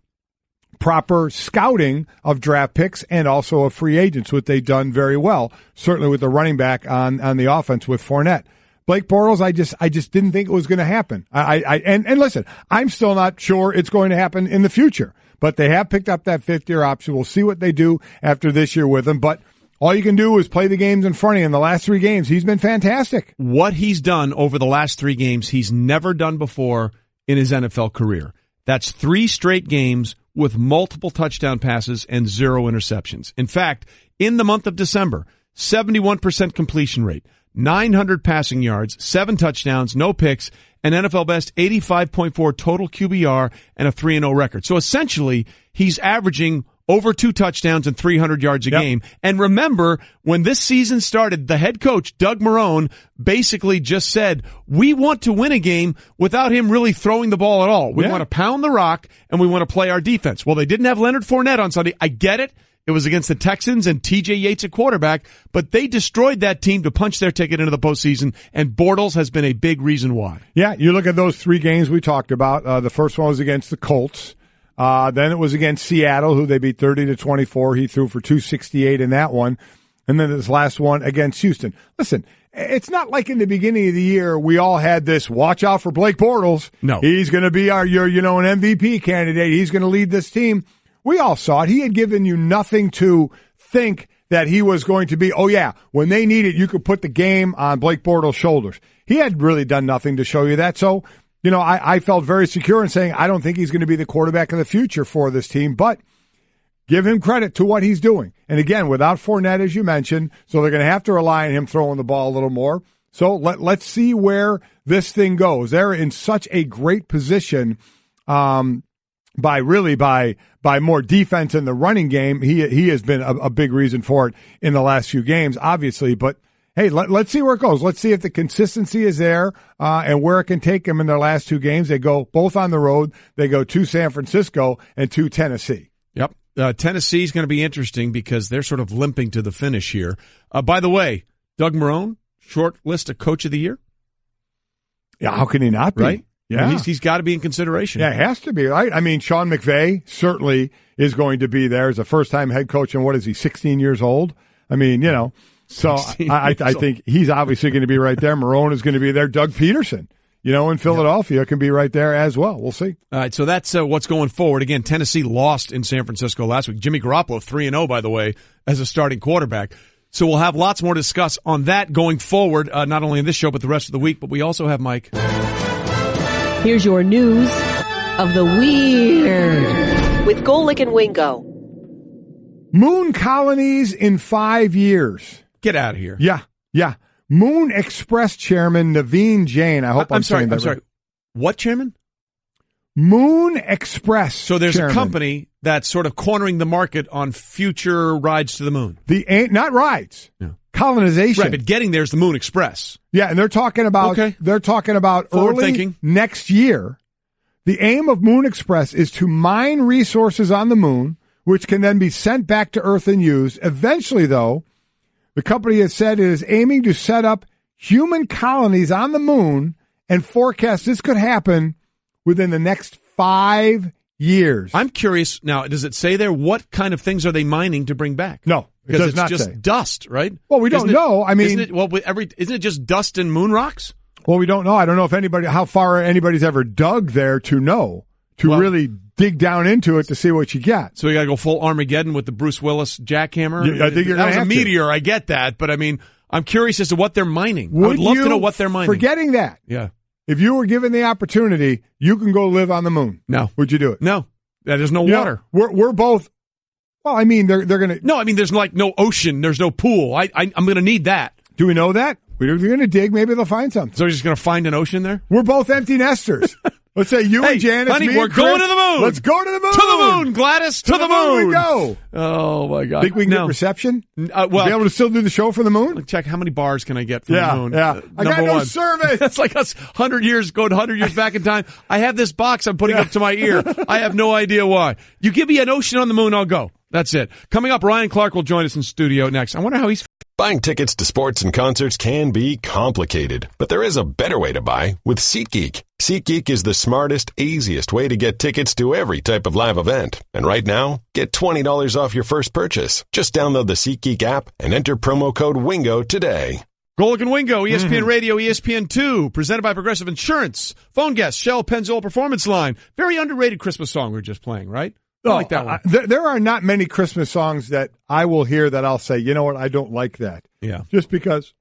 S3: proper scouting of draft picks and also of free agents, which they've done very well, certainly with the running back on the offense with Fournette. Blake Bortles, I just didn't think it was going to happen. And listen, I'm still not sure it's going to happen in the future, but they have picked up that fifth-year option. We'll see what they do after this year with him, but all you can do is play the games in front of you. In the last 3 games, he's been fantastic.
S2: What he's done over the last 3 games, he's never done before in his NFL career. That's 3 straight games with multiple touchdown passes and 0 interceptions. In fact, in the month of December, 71% completion rate, 900 passing yards, 7 touchdowns, no picks, an NFL best 85.4 total QBR, and a 3-0 record. So essentially, he's averaging over 2 touchdowns and 300 yards a game. And remember, when this season started, the head coach, Doug Marrone, basically just said, we want to win a game without him really throwing the ball at all. We want to pound the rock, and we want to play our defense. Well, they didn't have Leonard Fournette on Sunday. I get it. It was against the Texans and T.J. Yates at quarterback, but they destroyed that team to punch their ticket into the postseason, and Bortles has been a big reason why.
S3: Yeah, you look at those 3 games we talked about. The first one was against the Colts. Then it was against Seattle, who they beat 30-24. He threw for 268 in that one. And then this last one against Houston. Listen, it's not like in the beginning of the year we all had this, watch out for Blake Bortles.
S2: No.
S3: He's going to be an MVP candidate. He's going to lead this team. We all saw it. He had given you nothing to think that he was going to be, when they need it, you could put the game on Blake Bortles' shoulders. He had really done nothing to show you that. So, I felt very secure in saying I don't think he's going to be the quarterback of the future for this team, but give him credit to what he's doing. And again, without Fournette, as you mentioned, so they're going to have to rely on him throwing the ball a little more. So let's see where this thing goes. They're in such a great position by more defense in the running game. He has been a big reason for it in the last few games, obviously, but hey, let's see where it goes. Let's see if the consistency is there and where it can take them in their last 2 games. They go both on the road. They go to San Francisco and to Tennessee.
S2: Yep. Tennessee is going to be interesting because they're sort of limping to the finish here. By the way, Doug Marrone, short list of Coach of the Year.
S3: Yeah, how can he not be?
S2: Right?
S3: Yeah.
S2: He's got to be in consideration.
S3: Yeah, it has to be, right? I mean, Sean McVay certainly is going to be there as a first-time head coach, and what is he, 16 years old? I mean, so I think he's obviously going to be right there. Marrone is going to be there. Doug Peterson, in Philadelphia can be right there as well. We'll see.
S2: All right, so that's what's going forward. Again, Tennessee lost in San Francisco last week. Jimmy Garoppolo, 3-0, by the way, as a starting quarterback. So we'll have lots more to discuss on that going forward, not only in this show but the rest of the week. But we also have Mike.
S9: Here's your news of the weird with Golic and Wingo.
S3: Moon colonies in 5 years.
S2: Get out of here.
S3: Yeah. Moon Express chairman Naveen Jain. I hope I'm saying that
S2: I'm sorry. What chairman?
S3: Moon Express.
S2: So there's
S3: chairman.
S2: A company that's sort of cornering the market on future rides to the moon.
S3: Not rides. Yeah. Colonization.
S2: Right, but getting there is the Moon Express.
S3: Yeah, and they're talking about
S2: Forward
S3: early
S2: thinking.
S3: Next year. The aim of Moon Express is to mine resources on the moon, which can then be sent back to Earth and used. Eventually, though, the company has said it is aiming to set up human colonies on the moon and forecast this could happen within the next 5 years.
S2: I'm curious now, does it say there what kind of things are they mining to bring back?
S3: No.
S2: Because it's just dust, right?
S3: Well, we don't know. I mean,
S2: isn't it just dust and moon rocks?
S3: Well, we don't know. I don't know if how far anybody's ever dug there to know, really dig down into it to see what you get.
S2: So you got to go full Armageddon with the Bruce Willis jackhammer?
S3: I think you're going to have to.
S2: That was a meteor, I get that, but I mean, I'm curious as to what they're mining. I would love to know what they're mining.
S3: Forgetting that.
S2: Yeah.
S3: If you were given the opportunity, you can go live on the moon.
S2: No.
S3: Would you do it?
S2: No. There's no water.
S3: We're both. Well, I mean, they're going to.
S2: No, I mean, there's no ocean. There's no pool. I'm going to need that.
S3: Do we know that? We're going to dig. Maybe they'll find something.
S2: So we're just going to find an ocean there?
S3: We're both empty nesters. Let's say you and Janice,
S2: honey,
S3: me
S2: we're
S3: and Chris,
S2: going to the moon.
S3: Let's go to the moon.
S2: To the moon, Gladys. To the moon
S3: we go.
S2: Oh, my God.
S3: Think we can get reception?
S2: Well,
S3: be able to still do the show from the moon?
S2: Check how many bars can I get from the moon.
S3: Yeah, I got no service.
S2: That's like us 100 years back in time. I have this box I'm putting up to my ear. I have no idea why. You give me an ocean on the moon, I'll go. That's it. Coming up, Ryan Clark will join us in studio next. I wonder how he's...
S1: Buying tickets to sports and concerts can be complicated, but there is a better way to buy with SeatGeek. SeatGeek is the smartest, easiest way to get tickets to every type of live event. And right now, get $20 off your first purchase. Just download the SeatGeek app and enter promo code WINGO today.
S2: Golic and Wingo, ESPN Radio, ESPN2, presented by Progressive Insurance. Phone guest, Shell Pennzoil Performance Line. Very underrated Christmas song we were just playing, right? I like that one.
S3: There are not many Christmas songs that I will hear that I'll say, you know what, I don't like that.
S2: Yeah.
S3: Just because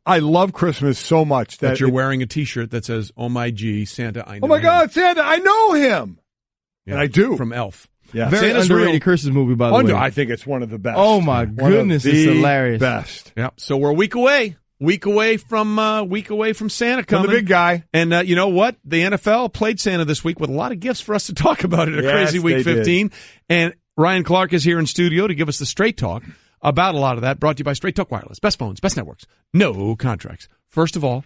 S3: I love Christmas so much that
S2: you're wearing a T-shirt that says, "Oh my G, Santa, I know."
S3: Oh my
S2: him.
S3: God, Santa, I know him. Yeah. And I do.
S2: From Elf.
S3: Yeah.
S10: Very
S2: Santa's
S10: underrated Christmas movie, by the way.
S3: I think it's one of the best.
S10: Oh my goodness, it's hilarious.
S3: Best.
S2: Yeah. So we're a week away. Week away from Santa coming.
S3: From the big guy.
S2: And you know what? The NFL played Santa this week with a lot of gifts for us to talk about in a crazy week 15. Did. And Ryan Clark is here in studio to give us the straight talk about a lot of that. Brought to you by Straight Talk Wireless. Best phones, best networks, no contracts. First of all,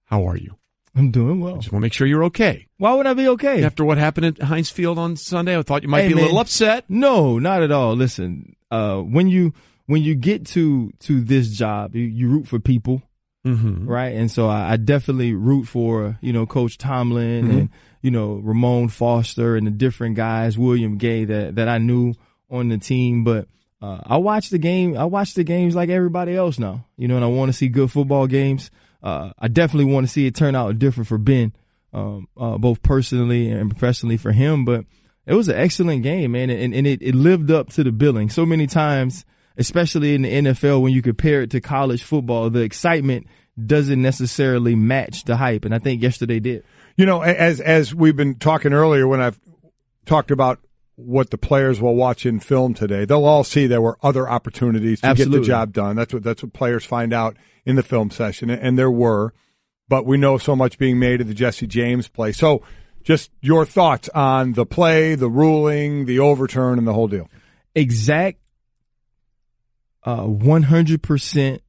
S2: how are you?
S10: I'm doing well.
S2: I just want to make sure you're okay.
S10: Why would I be okay?
S2: After what happened at Heinz Field on Sunday, I thought you might be a little upset.
S10: No, not at all. Listen, when you get to this job, you root for people.
S2: Mm-hmm.
S10: Right. And so I definitely root for, Coach Tomlin and, Ramon Foster and the different guys, William Gay that I knew on the team. But I watch the game. I watch the games like everybody else now, and I want to see good football games. I definitely want to see it turn out different for Ben, both personally and professionally for him. But it was an excellent game, man. And it lived up to the billing. So many times, especially in the NFL, when you compare it to college football, the excitement doesn't necessarily match the hype. And I think yesterday did.
S3: As we've been talking earlier, when I've talked about what the players will watch in film today, they'll all see there were other opportunities to get the job done. That's what players find out in the film session, and there were. But we know so much being made of the Jesse James play. So just your thoughts on the play, the ruling, the overturn, and the whole deal.
S10: Exact 100%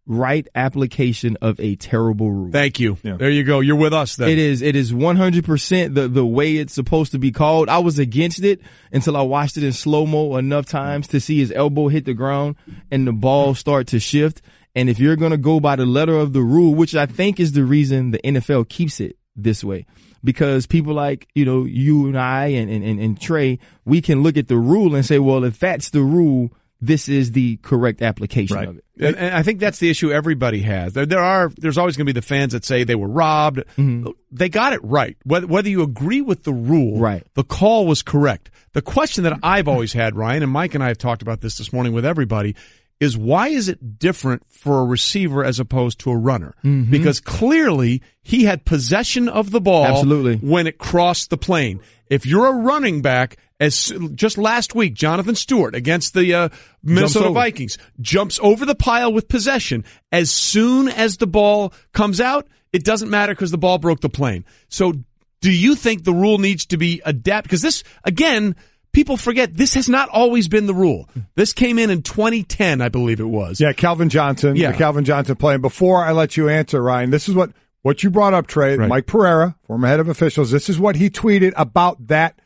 S10: right application of a terrible rule.
S2: Thank you.
S3: Yeah.
S2: There you go. You're with us then.
S10: It is 100% the way it's supposed to be called. I was against it until I watched it in slow-mo enough times to see his elbow hit the ground and the ball start to shift. And if you're going to go by the letter of the rule, which I think is the reason the NFL keeps it this way, because people like, you and I and Trey, we can look at the rule and say, well, if that's the rule, this is the correct application of it.
S2: And I think that's the issue everybody has. There's always going to be the fans that say they were robbed. Mm-hmm. They got it right. Whether you agree with the rule,
S10: right,
S2: the call was correct. The question that I've always had, Ryan, and Mike and I have talked about this morning with everybody, is why is it different for a receiver as opposed to a runner? Mm-hmm. Because clearly he had possession of the ball when it crossed the plane. If you're a running back, as just last week, Jonathan Stewart against the Minnesota Vikings jumps over the pile with possession. As soon as the ball comes out, it doesn't matter because the ball broke the plane. So do you think the rule needs to be adapted? Because this, again, people forget this has not always been the rule. This came in 2010, I believe it was.
S3: Yeah, Calvin Johnson. Yeah. The Calvin Johnson play. And before I let you answer, Ryan, this is what you brought up, Trey. Right. Mike Pereira, former head of officials, this is what he tweeted about that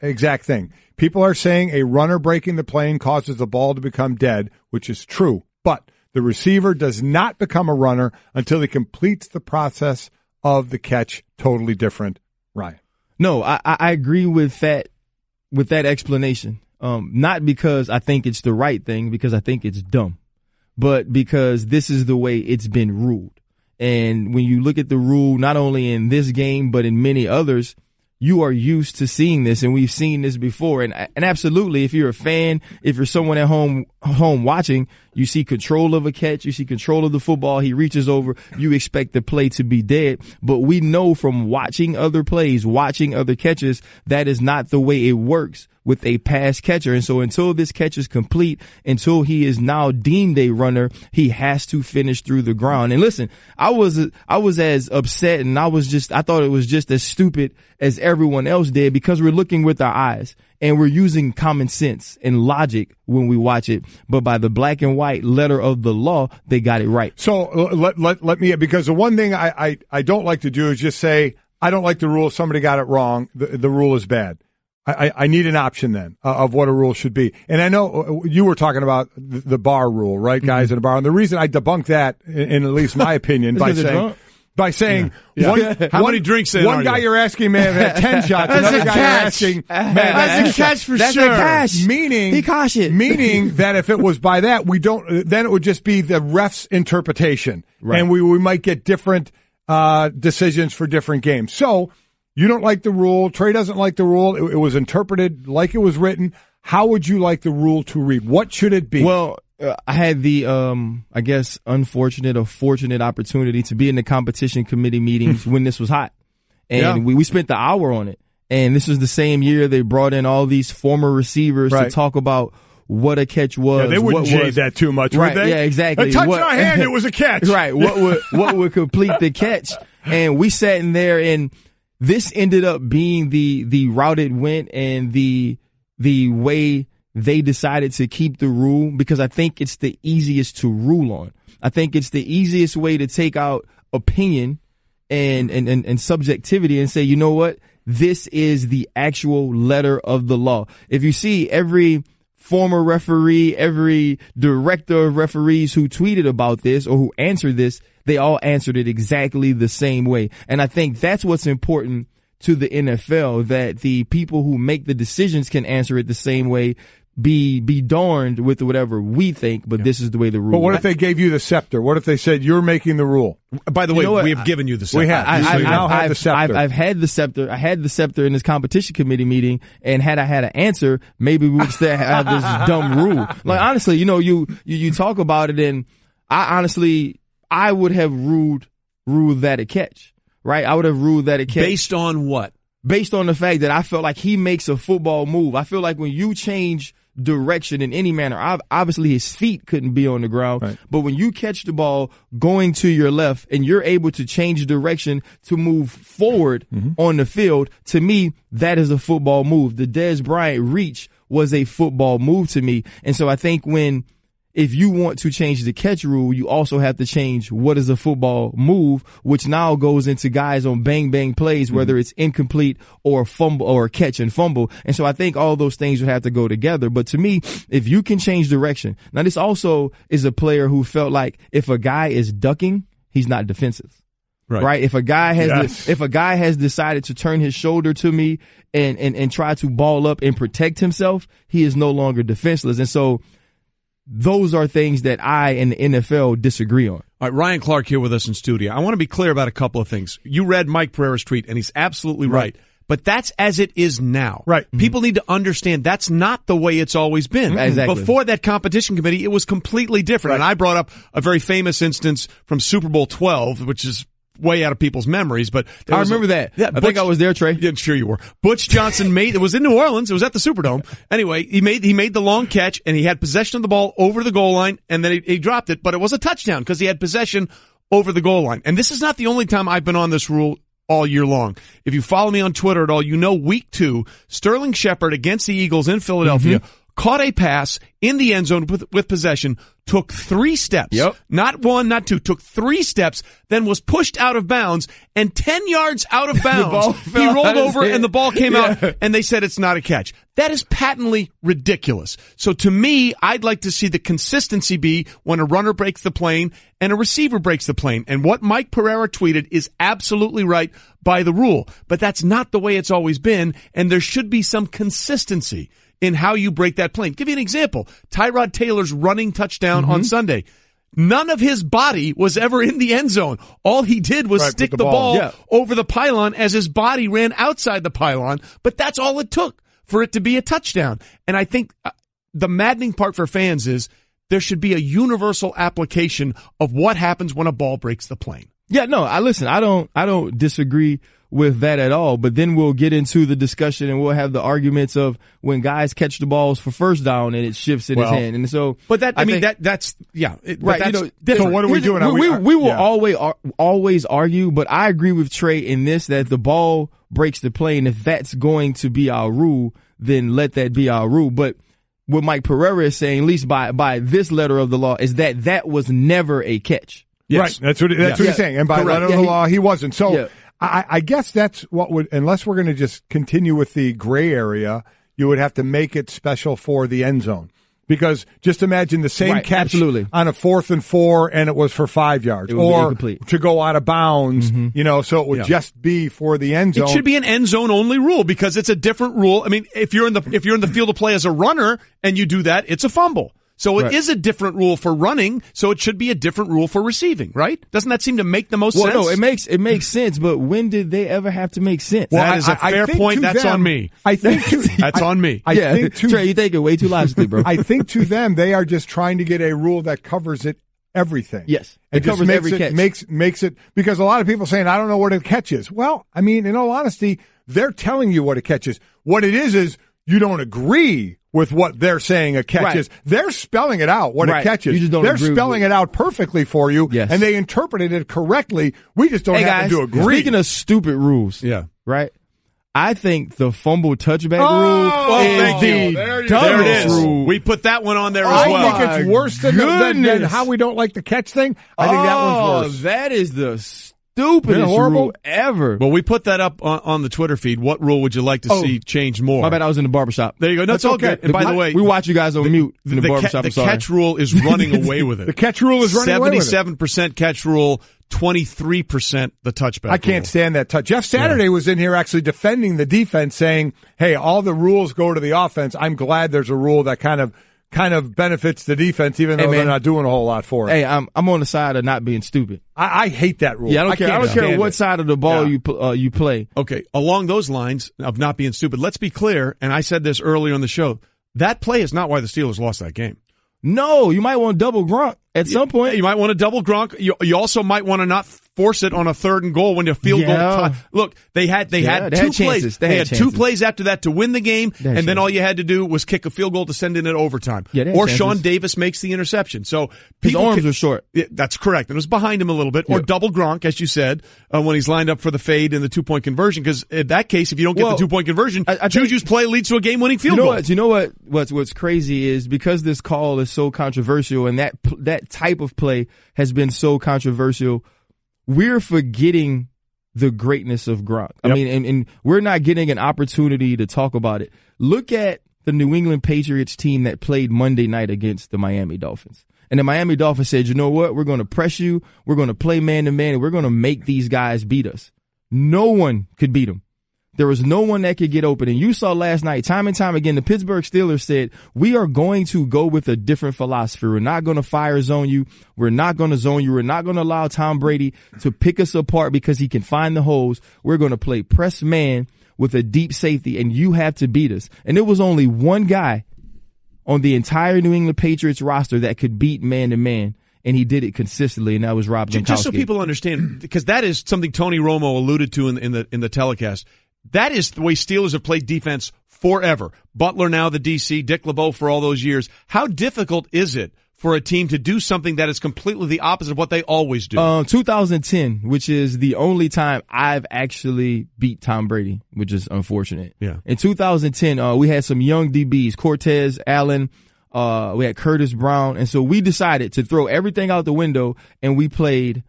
S3: exact thing. People are saying a runner breaking the plane causes the ball to become dead, which is true. But the receiver does not become a runner until he completes the process of the catch. Totally different, Ryan.
S10: No, I agree with that explanation. Not because I think it's the right thing, because I think it's dumb, but because this is the way it's been ruled. And when you look at the rule, not only in this game, but in many others, you are used to seeing this, and we've seen this before. And absolutely, if you're a fan, if you're someone at home watching, you see control of a catch, you see control of the football, he reaches over, you expect the play to be dead. But we know from watching other plays, watching other catches, that is not the way it works with a pass catcher. And so until this catch is complete, until he is now deemed a runner, he has to finish through the ground. And listen, I was as upset, and I thought it was just as stupid as everyone else did, because we're looking with our eyes and we're using common sense and logic when we watch it. But by the black and white letter of the law, they got it right.
S3: So let me, because the one thing I don't like to do is just say, I don't like the rule. Somebody got it wrong. The rule is bad. I need an option then of what a rule should be. And I know you were talking about the bar rule, right? Guys in a bar. And the reason I debunked that, in at least my opinion, by saying
S2: how many drinks in
S3: one guy you're asking may have had 10 shots, another guy you're asking may have
S2: that's a catch for
S10: that's
S2: sure.
S10: A catch.
S3: Meaning
S10: he caught it.
S3: Meaning that if it was by that, then it would just be the ref's interpretation.
S10: Right.
S3: And we might get different decisions for different games. So you don't like the rule. Trey doesn't like the rule. It was interpreted like it was written. How would you like the rule to read? What should it be?
S10: Well, I had the, I guess, unfortunate or fortunate opportunity to be in the competition committee meetings when this was hot. And we spent the hour on it. And this was the same year they brought in all these former receivers to talk about what a catch was.
S3: Yeah, they wouldn't jade that too much, would they?
S10: Yeah, exactly.
S3: A touch in our hand, it was a catch.
S10: Right. What would complete the catch? And we sat in there, and this ended up being the route it went and the way they decided to keep the rule, because I think it's the easiest to rule on. I think it's the easiest way to take out opinion and subjectivity and say, you know what? This is the actual letter of the law. If you see every former referee, every director of referees who tweeted about this or who answered this, they all answered it exactly the same way. And I think that's what's important to the NFL, that the people who make the decisions can answer it the same way. Be darned with whatever we think, but this is the way the rule.
S3: But what if they gave you the scepter? What if they said, you're making the rule?
S2: By the way, we have given you the scepter.
S3: We have. You now have the scepter.
S10: I've had the scepter. I had the scepter in this competition committee meeting, and had I had an answer, maybe we would still have this dumb rule. Like, honestly, you talk about it, and I would have ruled that a catch, right? I would have ruled that a catch.
S2: Based on what?
S10: Based on the fact that I felt like he makes a football move. I feel like when you change direction in any manner, obviously his feet couldn't be on the ground, right, but when you catch the ball going to your left and you're able to change direction to move forward on the field, to me, that is a football move. The Dez Bryant reach was a football move to me. And so I think if you want to change the catch rule, you also have to change what is a football move, which now goes into guys on bang plays, whether it's incomplete or fumble or catch and fumble. And so I think all those things would have to go together. But to me, if you can change direction, now this also is a player who felt like if a guy is ducking, he's not defensive. Right. If a guy has decided to turn his shoulder to me and try to ball up and protect himself, he is no longer defenseless. And so those are things that I and the NFL disagree on.
S2: All right, Ryan Clark here with us in studio. I want to be clear about a couple of things. You read Mike Pereira's tweet, and he's absolutely right. But that's as it is now. Right. People need to understand that's not the way it's always been.
S10: Exactly.
S2: Before that competition committee, it was completely different. And I brought up a very famous instance from Super Bowl 12, which is way out of people's memories, but
S10: I remember that. Yeah, I think I was there, Trey.
S2: Yeah, sure you were. Butch Johnson it was in New Orleans. It was at the Superdome. Anyway, he made the long catch, and he had possession of the ball over the goal line, and then he dropped it, but it was a touchdown because he had possession over the goal line. And this is not the only time I've been on this rule all year long. If you follow me on Twitter at all, you know week 2, Sterling Shepard against the Eagles in Philadelphia caught a pass in the end zone with possession, took 3 steps. Yep. Not 1, not 2, took 3 steps, then was pushed out of bounds, and 10 yards out of bounds, he rolled over and the ball came out, and they said it's not a catch. That is patently ridiculous. So to me, I'd like to see the consistency be when a runner breaks the plane and a receiver breaks the plane. And what Mike Pereira tweeted is absolutely right by the rule. But that's not the way it's always been, and there should be some consistency in how you break that plane. Give you an example. Tyrod Taylor's running touchdown on Sunday. None of his body was ever in the end zone. All he did was stick the ball over the pylon as his body ran outside the pylon, but that's all it took for it to be a touchdown. And I think the maddening part for fans is there should be a universal application of what happens when a ball breaks the plane.
S10: Yeah, no, I don't disagree with that at all. But then we'll get into the discussion and we'll have the arguments of when guys catch the balls for first down and it shifts in his hand. And so,
S2: but that's right.
S3: So what are we doing?
S10: We will always argue, but I agree with Trey in this, that the ball breaks the play. And if that's going to be our rule, then let that be our rule. But what Mike Pereira is saying, at least by this letter of the law, is that was never a catch.
S3: Yes. Right. That's what he's saying. And by letter of the law, he wasn't. So I guess that's what would, unless we're going to just continue with the gray area, you would have to make it special for the end zone. Because just imagine the same catch on a 4th and 4 and it was for 5 yards or to go out of bounds, so it would just be for the end zone.
S2: It should be an end zone only rule because it's a different rule. I mean, if you're in the field of play as a runner and you do that, it's a fumble. So it is a different rule for running, so it should be a different rule for receiving, right? Doesn't that seem to make the most sense?
S10: No, it makes sense, but when did they ever have to make sense?
S2: Well, that is a fair point. That's on me.
S3: I think
S2: that's on me.
S10: Trey, you take it way too logically, bro.
S3: I think to them, they are just trying to get a rule that covers everything.
S10: Yes. It covers every catch.
S3: Makes it, because a lot of people saying, I don't know what a catch is. Well, I mean, in all honesty, they're telling you what a catch is. What it is you don't agree with what they're saying a catch is. They're spelling it out, what a catch is. They're spelling it out perfectly for you, and they interpreted it correctly. We just don't happen to agree.
S10: Speaking of stupid rules, right? I think the fumble touchback rule is the dumbest rule.
S2: We put that one on there as well.
S3: I think it's worse than how we don't like the catch thing. I think that one's worse.
S10: That is the stupidest rule ever.
S2: Well, we put that up on the Twitter feed. What rule would you like to see changed more?
S10: My bad, I was in the barbershop.
S2: There you go. That's all good. And by the way,
S10: we watch you guys on mute in the barbershop.
S2: The catch rule is running away with it.
S3: The catch rule is running away with it.
S2: 77% catch rule, 23% the touchback
S3: I can't stand that touch. Jeff Saturday was in here actually defending the defense, saying, hey, all the rules go to the offense. I'm glad there's a rule that kind of benefits the defense, even though they're not doing a whole lot for it.
S10: Hey, I'm on the side of not being stupid.
S3: I hate that rule.
S10: Yeah, I don't care what side of the ball you play.
S2: Okay, along those lines of not being stupid, let's be clear, and I said this earlier on the show, that play is not why the Steelers lost that game.
S10: No, you might want to double Gronk at some point.
S2: You might want to double Gronk. You also might want to not force it on a 3rd and goal when your field goal time. Look, they had two plays. They had 2 plays after that to win the game, and then all you had to do was kick a field goal to send in at overtime. Or Sean Davis makes the interception. So
S10: his arms are short.
S2: Yeah, that's correct. And it was behind him a little bit. Or double Gronk, as you said, when he's lined up for the fade and the 2-point conversion. Because in that case, if you don't get the 2-point conversion, Juju's play leads to a game-winning field goal.
S10: You know what? What's crazy is because this call is so controversial and that type of play has been so controversial, we're forgetting the greatness of Gronk. I mean, and we're not getting an opportunity to talk about it. Look at the New England Patriots team that played Monday night against the Miami Dolphins. And the Miami Dolphins said, you know what? We're going to press you. We're going to play man-to-man, and we're going to make these guys beat us. No one could beat them. There was no one that could get open. And you saw last night, time and time again, the Pittsburgh Steelers said, we are going to go with a different philosophy. We're not going to fire zone you. We're not going to zone you. We're not going to allow Tom Brady to pick us apart because he can find the holes. We're going to play press man with a deep safety, and you have to beat us. And there was only one guy on the entire New England Patriots roster that could beat man-to-man. And he did it consistently, and that was Rob Gronkowski.
S2: Just so people understand, because that is something Tony Romo alluded to in the telecast. That is the way Steelers have played defense forever. Butler now the DC, Dick LeBeau for all those years. How difficult is it for a team to do something that is completely the opposite of what they always do?
S10: 2010, which is the only time I've actually beat Tom Brady, which is unfortunate.
S2: Yeah.
S10: In 2010, we had some young DBs, Cortez, Allen, we had Curtis Brown, and so we decided to throw everything out the window, and we played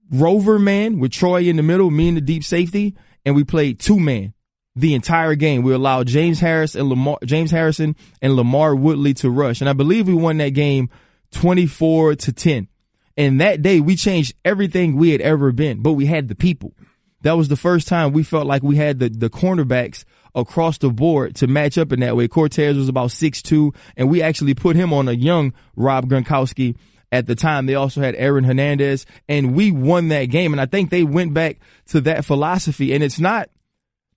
S10: Rover Man with Troy in the middle, me and the deep safety, and we played 2-man the entire game. We allowed James Harrison and Lamar Woodley to rush. And I believe we won that game 24-10. And that day we changed everything we had ever been, but we had the people. That was the first time we felt like we had the cornerbacks across the board to match up in that way. Cortez was about 6'2", and we actually put him on a young Rob Gronkowski. At the time, they also had Aaron Hernandez, and we won that game. And I think they went back to that philosophy. And it's not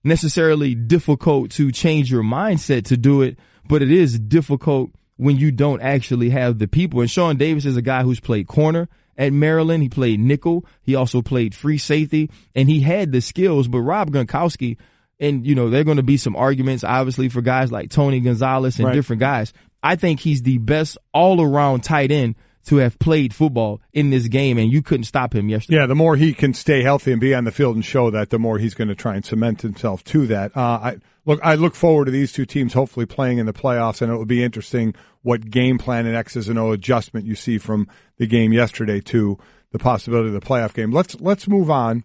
S10: necessarily difficult to change your mindset to do it, but it is difficult when you don't actually have the people. And Sean Davis is a guy who's played corner at Maryland. He played nickel. He also played free safety, and he had the skills. But Rob Gronkowski, and, you know, there are going to be some arguments, obviously, for guys like Tony Gonzalez and different guys. I think he's the best all-around tight end to have played football in this game, and you couldn't stop him yesterday.
S3: Yeah, the more he can stay healthy and be on the field and show that, the more he's going to try and cement himself to that. I look forward to these two teams hopefully playing in the playoffs, and it will be interesting what game plan and X's and O adjustment you see from the game yesterday to the possibility of the playoff game. Let's move on.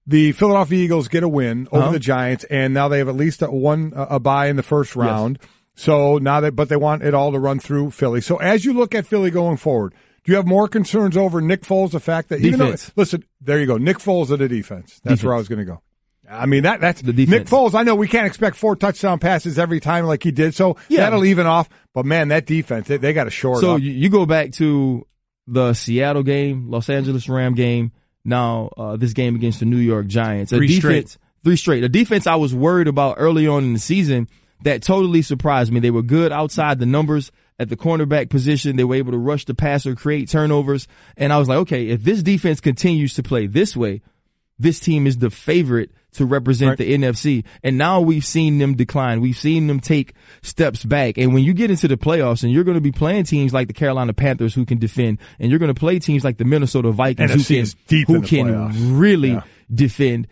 S3: The Philadelphia Eagles get a win over the Giants, and now they have at least a bye in the first round. Yes. So now but they want it all to run through Philly. So as you look at Philly going forward, do you have more concerns over Nick Foles, the fact that listen, there you go, Nick Foles of the defense. That's where I was going to go. I mean, that's the defense. Nick Foles. I know we can't expect 4 touchdown passes every time like he did, so that'll even off. But man, that defense, they got to shore it up. So
S10: you go back to the Seattle game, Los Angeles Ram game. Now this game against the New York Giants. Three straight. A defense I was worried about early on in the season that totally surprised me. They were good outside the numbers at the cornerback position. They were able to rush the passer, create turnovers. And I was like, okay, if this defense continues to play this way, this team is the favorite to represent the NFC. And now we've seen them decline. We've seen them take steps back. And when you get into the playoffs and you're going to be playing teams like the Carolina Panthers who can defend, and you're going to play teams like the Minnesota Vikings who can really defend,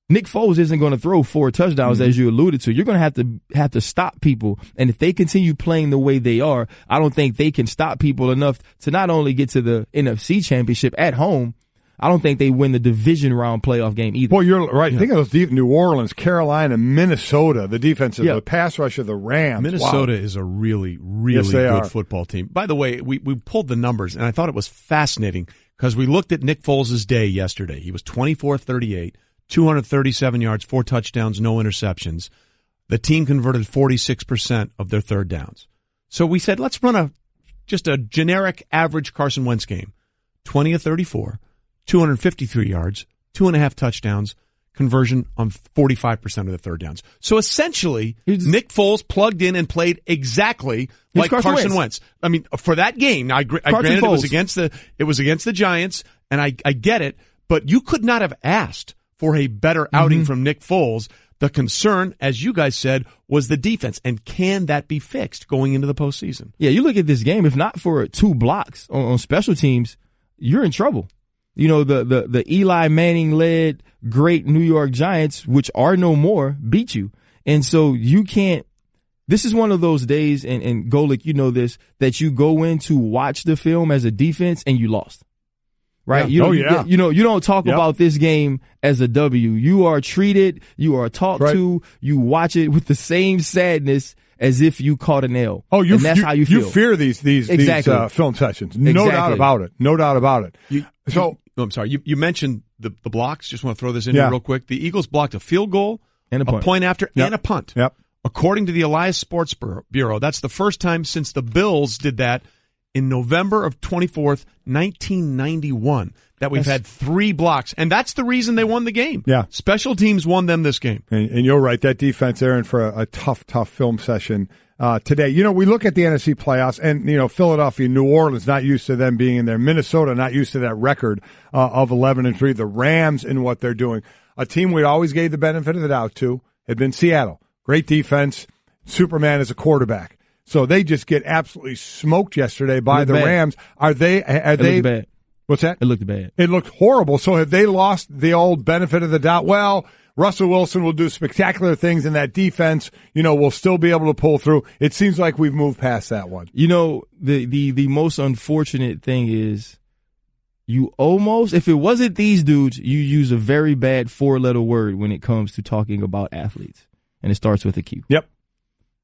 S10: Nick Foles isn't going to throw 4 touchdowns, as you alluded to. You're going to have to stop people. And if they continue playing the way they are, I don't think they can stop people enough to not only get to the NFC Championship at home, I don't think they win the division round playoff game either.
S3: Well, you're right. Think of those deep New Orleans, Carolina, Minnesota, the defense of the pass rush of the Rams.
S2: Minnesota is a really, really good football team. By the way, we pulled the numbers, and I thought it was fascinating because we looked at Nick Foles' day yesterday. He was 24-38. 237 yards, 4 touchdowns, no interceptions. The team converted 46% of their third downs. So we said, let's run just a generic average Carson Wentz game. 20-34, 253 yards, 2.5 touchdowns, conversion on 45% of the third downs. So essentially, Nick Foles plugged in and played exactly like Carson Wentz. I mean, for that game, I granted it was against the Giants, and I get it, but you could not have asked for a better outing from Nick Foles. The concern, as you guys said, was the defense. And can that be fixed going into the postseason?
S10: Yeah, you look at this game, if not for 2 blocks on special teams, you're in trouble. You know, the Eli Manning-led great New York Giants, which are no more, beat you. And so you can't – this is one of those days, and Golic, you know this, that you go in to watch the film as a defense and you lost. Right? You don't talk about this game as a W. You are treated, you are talked to, you watch it with the same sadness as if you caught an L.
S3: Oh,
S10: that's how you feel.
S3: You fear these film sessions. No doubt about it. No doubt about it.
S2: I'm sorry. You mentioned the blocks. Just want to throw this in here real quick. The Eagles blocked a field goal, and a point after, and a punt.
S3: Yep.
S2: According to the Elias Sports Bureau, that's the first time since the Bills did that in November of 24th, 1991, that we've had 3 blocks. And that's the reason they won the game.
S3: Yeah.
S2: Special teams won them this game.
S3: And you're right. That defense, they're in for a tough film session today. You know, we look at the NFC playoffs, and, you know, Philadelphia, New Orleans, not used to them being in there. Minnesota, not used to that record of 11-3. The Rams and what they're doing. A team we always gave the benefit of the doubt to had been Seattle. Great defense. Superman is a quarterback. So they just get absolutely smoked yesterday by the Rams. Are they
S10: bad.
S3: What's that?
S10: It looked bad.
S3: It looked horrible. So have they lost the old benefit of the doubt? Well, Russell Wilson will do spectacular things in that defense. You know, we'll still be able to pull through. It seems like we've moved past that one.
S10: You know, the most unfortunate thing is you almost, if it wasn't these dudes, you use a very bad 4-letter word when it comes to talking about athletes. And it starts with a Q.
S3: Yep.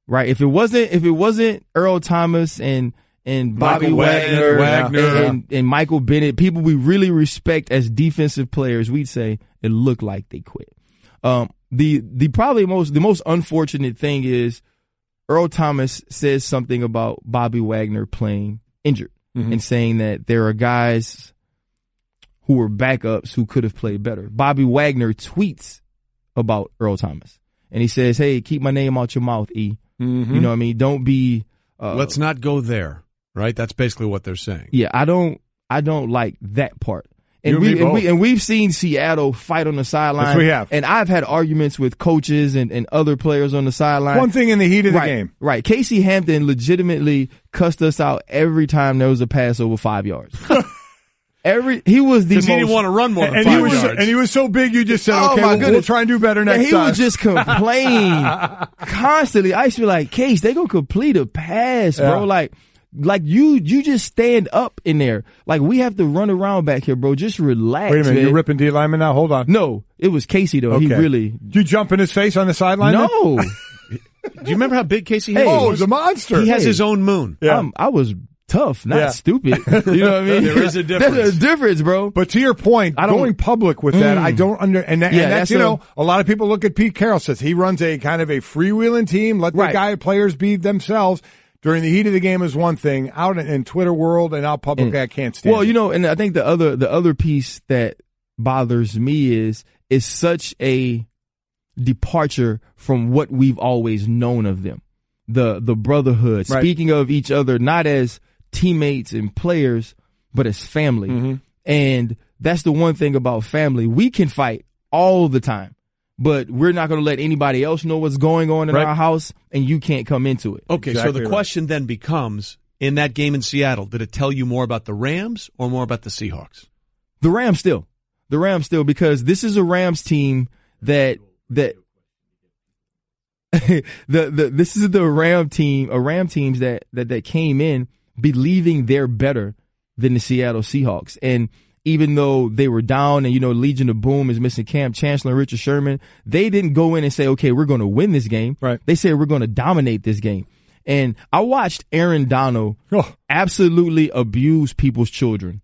S10: Right. If it wasn't Earl Thomas and Bobby Wagner and Michael Bennett, people we really respect as defensive players, we'd say it looked like they quit. The most unfortunate thing is Earl Thomas says something about Bobby Wagner playing injured and saying that there are guys who were backups who could have played better. Bobby Wagner tweets about Earl Thomas and he says, "Hey, keep my name out your mouth, E." You know what I mean? Don't be.
S2: Let's not go there, right? That's basically what they're saying.
S10: Yeah, I don't I don't like that part. And we've seen Seattle fight on the sideline.
S3: Yes, we have.
S10: And I've had arguments with coaches and other players on the sideline.
S3: One thing in the heat of the game.
S10: Right. Casey Hampton legitimately cussed us out every time there was a pass over 5 yards. He was the most.
S2: He didn't want to run more than 5 yards.
S3: And he was so big, you just said, we'll try and do better next time.
S10: He would just complain constantly. I used to be like, Case, they gonna complete a pass, bro. Like you just stand up in there. Like, we have to run around back here, bro. Just relax.
S3: Wait a minute,
S10: man.
S3: you're ripping D lineman now? Hold on.
S10: No, it was Casey though.
S3: Okay.
S10: He really.
S3: Did you jump in his face on the sideline?
S10: No.
S3: Do
S2: you remember how big Casey was?
S3: Oh, he's a monster.
S2: He has his own moon.
S10: Yeah. I was tough, not stupid. You know what I mean?
S2: There is a difference.
S10: There's a difference, bro.
S3: But to your point, going public with that, I don't and that's a lot of people look at Pete Carroll, says he runs a kind of a freewheeling team, let the players be themselves. During the heat of the game is one thing. Out in Twitter world and out public, I can't stand.
S10: Well, and I think the other piece that bothers me is such a departure from what we've always known of them. The brotherhood, speaking of each other, not as teammates and players, but as family. Mm-hmm. And that's the one thing about family. We can fight all the time, but we're not going to let anybody else know what's going on in our house, and you can't come into it.
S2: Okay, exactly. So the question then becomes, in that game in Seattle, did it tell you more about the Rams or more about the Seahawks?
S10: The Rams still, because this is a Rams team that this is the Ram teams that came in believing they're better than the Seattle Seahawks. And even though they were down and, Legion of Boom is missing Cam Chancellor and Richard Sherman, they didn't go in and say, okay, we're going to win this game.
S3: Right.
S10: They said we're going to dominate this game. And I watched Aaron Donald absolutely abuse people's children.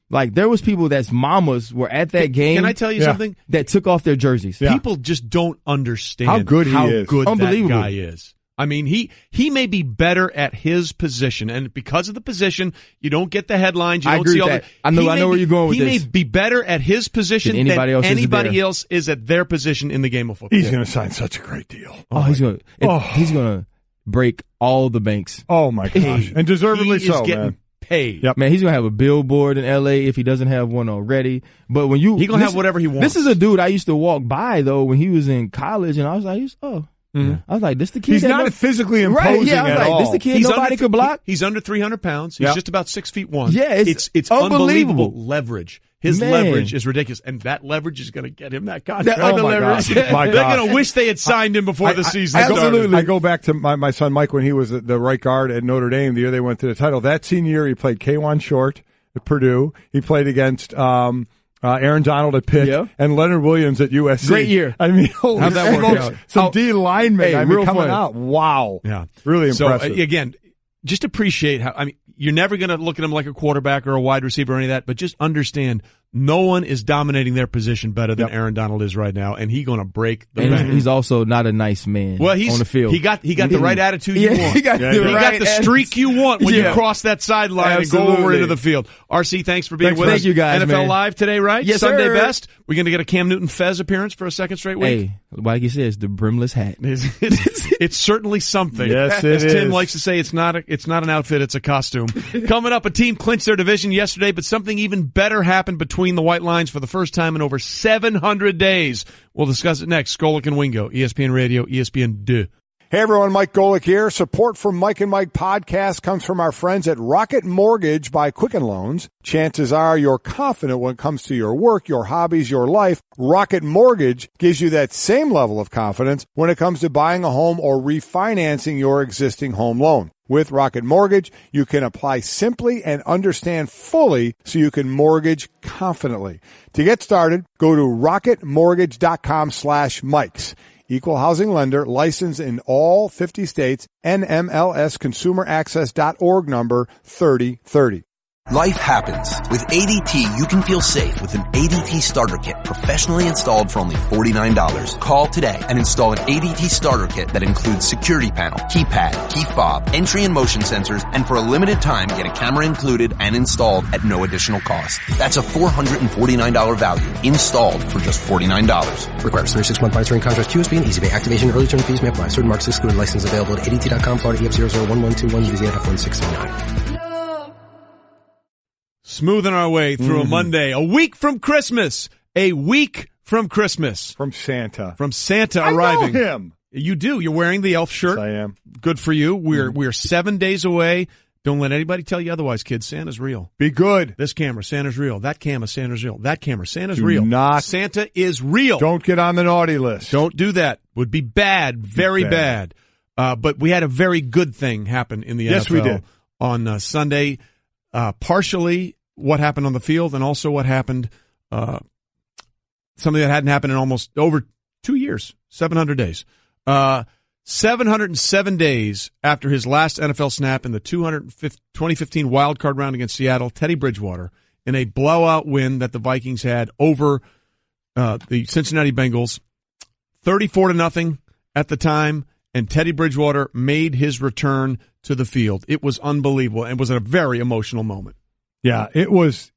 S10: Like, there was people that's mamas were at that game.
S2: Can I tell you something?
S10: That took off their jerseys.
S2: Yeah. People just don't understand
S3: how good
S2: that guy is. I mean, he may be better at his position, and because of the position, you don't get the headlines. You don't see all that.
S10: I know where you're going with this.
S2: He may be better at his position than anybody else is at their position in the game of football.
S3: He's going to sign such a great deal.
S10: He's going to break all the banks.
S3: Oh my gosh, and deservedly so, man.
S2: Paid.
S10: Yep. Man, he's going to have a billboard in L.A. if he doesn't have one already. But when he's
S2: going to have whatever he wants.
S10: This is a dude I used to walk by, though, when he was in college, and I was like, I was like, this the kid.
S3: He's not physically imposing
S10: at all. This the kid nobody could block.
S2: He's under 300 pounds. He's just about 6'1".
S10: Yeah,
S2: it's unbelievable leverage. His leverage is ridiculous, and that leverage is going to get him that contract. They're going to wish they had signed him before the season started.
S3: Absolutely. I go back to my son Mike when he was the right guard at Notre Dame the year they went to the title. That senior year, he played K1 Short at Purdue. He played against Aaron Donald at Pitt and Leonard Williams at USC.
S10: Great year.
S3: I mean,
S10: how'd that work out?
S3: Some D linemen coming
S10: fun.
S3: out. Wow.
S2: Yeah.
S3: Really impressive.
S2: So, again, just appreciate how, you're never going to look at him like a quarterback or a wide receiver or any of that, but just understand no one is dominating their position better than Aaron Donald is right now, and he's going to break the bank.
S10: He's also not a nice man on the field.
S2: He got the right attitude you want.
S10: He got the
S2: streak you want when you cross that sideline and go over into the field. RC, thanks for being with us.
S10: Thank you guys,
S2: NFL Live today, right?
S10: Yes,
S2: Sunday
S10: sir.
S2: Best. We're going to get a Cam Newton Fez appearance for a second straight week.
S10: Hey, like you said, it's the brimless hat.
S2: It's certainly something.
S3: Yes, it
S2: is.
S3: As
S2: Tim likes to say, it's not an outfit, it's a costume. Coming up, a team clinched their division yesterday, but something even better happened between the White Lines for the first time in over 700 days. We'll discuss it next. Golic and Wingo, ESPN Radio, ESPN 2.
S3: Hey everyone, Mike Golic here. Support for Mike and Mike podcast comes from our friends at Rocket Mortgage by Quicken Loans. Chances are you're confident when it comes to your work, your hobbies, your life. Rocket Mortgage gives you that same level of confidence when it comes to buying a home or refinancing your existing home loan. With Rocket Mortgage, you can apply simply and understand fully so you can mortgage confidently. To get started, go to rocketmortgage.com/Mikes. Equal housing lender, licensed in all 50 states, NMLSconsumeraccess.org number 3030.
S6: Life happens. With ADT, you can feel safe with an ADT starter kit professionally installed for only $49. Call today and install an ADT starter kit that includes security panel, keypad, key fob, entry and motion sensors, and for a limited time, get a camera included and installed at no additional cost. That's a $449 value installed for just $49.
S7: Requires 36-month monitoring contract, QSB, and EasyPay activation. Early term fees may apply. Certain marks excluded. License available at ADT.com. Florida EF001121. UBZ F1639.
S2: Smoothing our way through a Monday. A week from Christmas. A week from Christmas.
S3: From Santa.
S2: From Santa arriving.
S3: I know him.
S2: You do. You're wearing the elf shirt.
S3: Yes, I am.
S2: Good for you. We're 7 days away. Don't let anybody tell you otherwise, kids. Santa's real.
S3: Be good.
S2: This camera, Santa's real. That camera, Santa's real. That camera, Santa's
S3: Do
S2: real.
S3: not.
S2: Santa is real.
S3: Don't get on the naughty list.
S2: Don't do that. Would be bad. Very bad. But we had a very good thing happen in the NFL.
S3: Yes, we did.
S2: On Sunday. Partially what happened on the field and also what happened, something that hadn't happened in almost over 2 years, 700 days. 707 days after his last NFL snap in the 2015 wild card round against Seattle, Teddy Bridgewater, in a blowout win that the Vikings had over the Cincinnati Bengals, 34-0 at the time, and Teddy Bridgewater made his return to the field. It was unbelievable, and it was a very emotional moment.
S3: Yeah, it was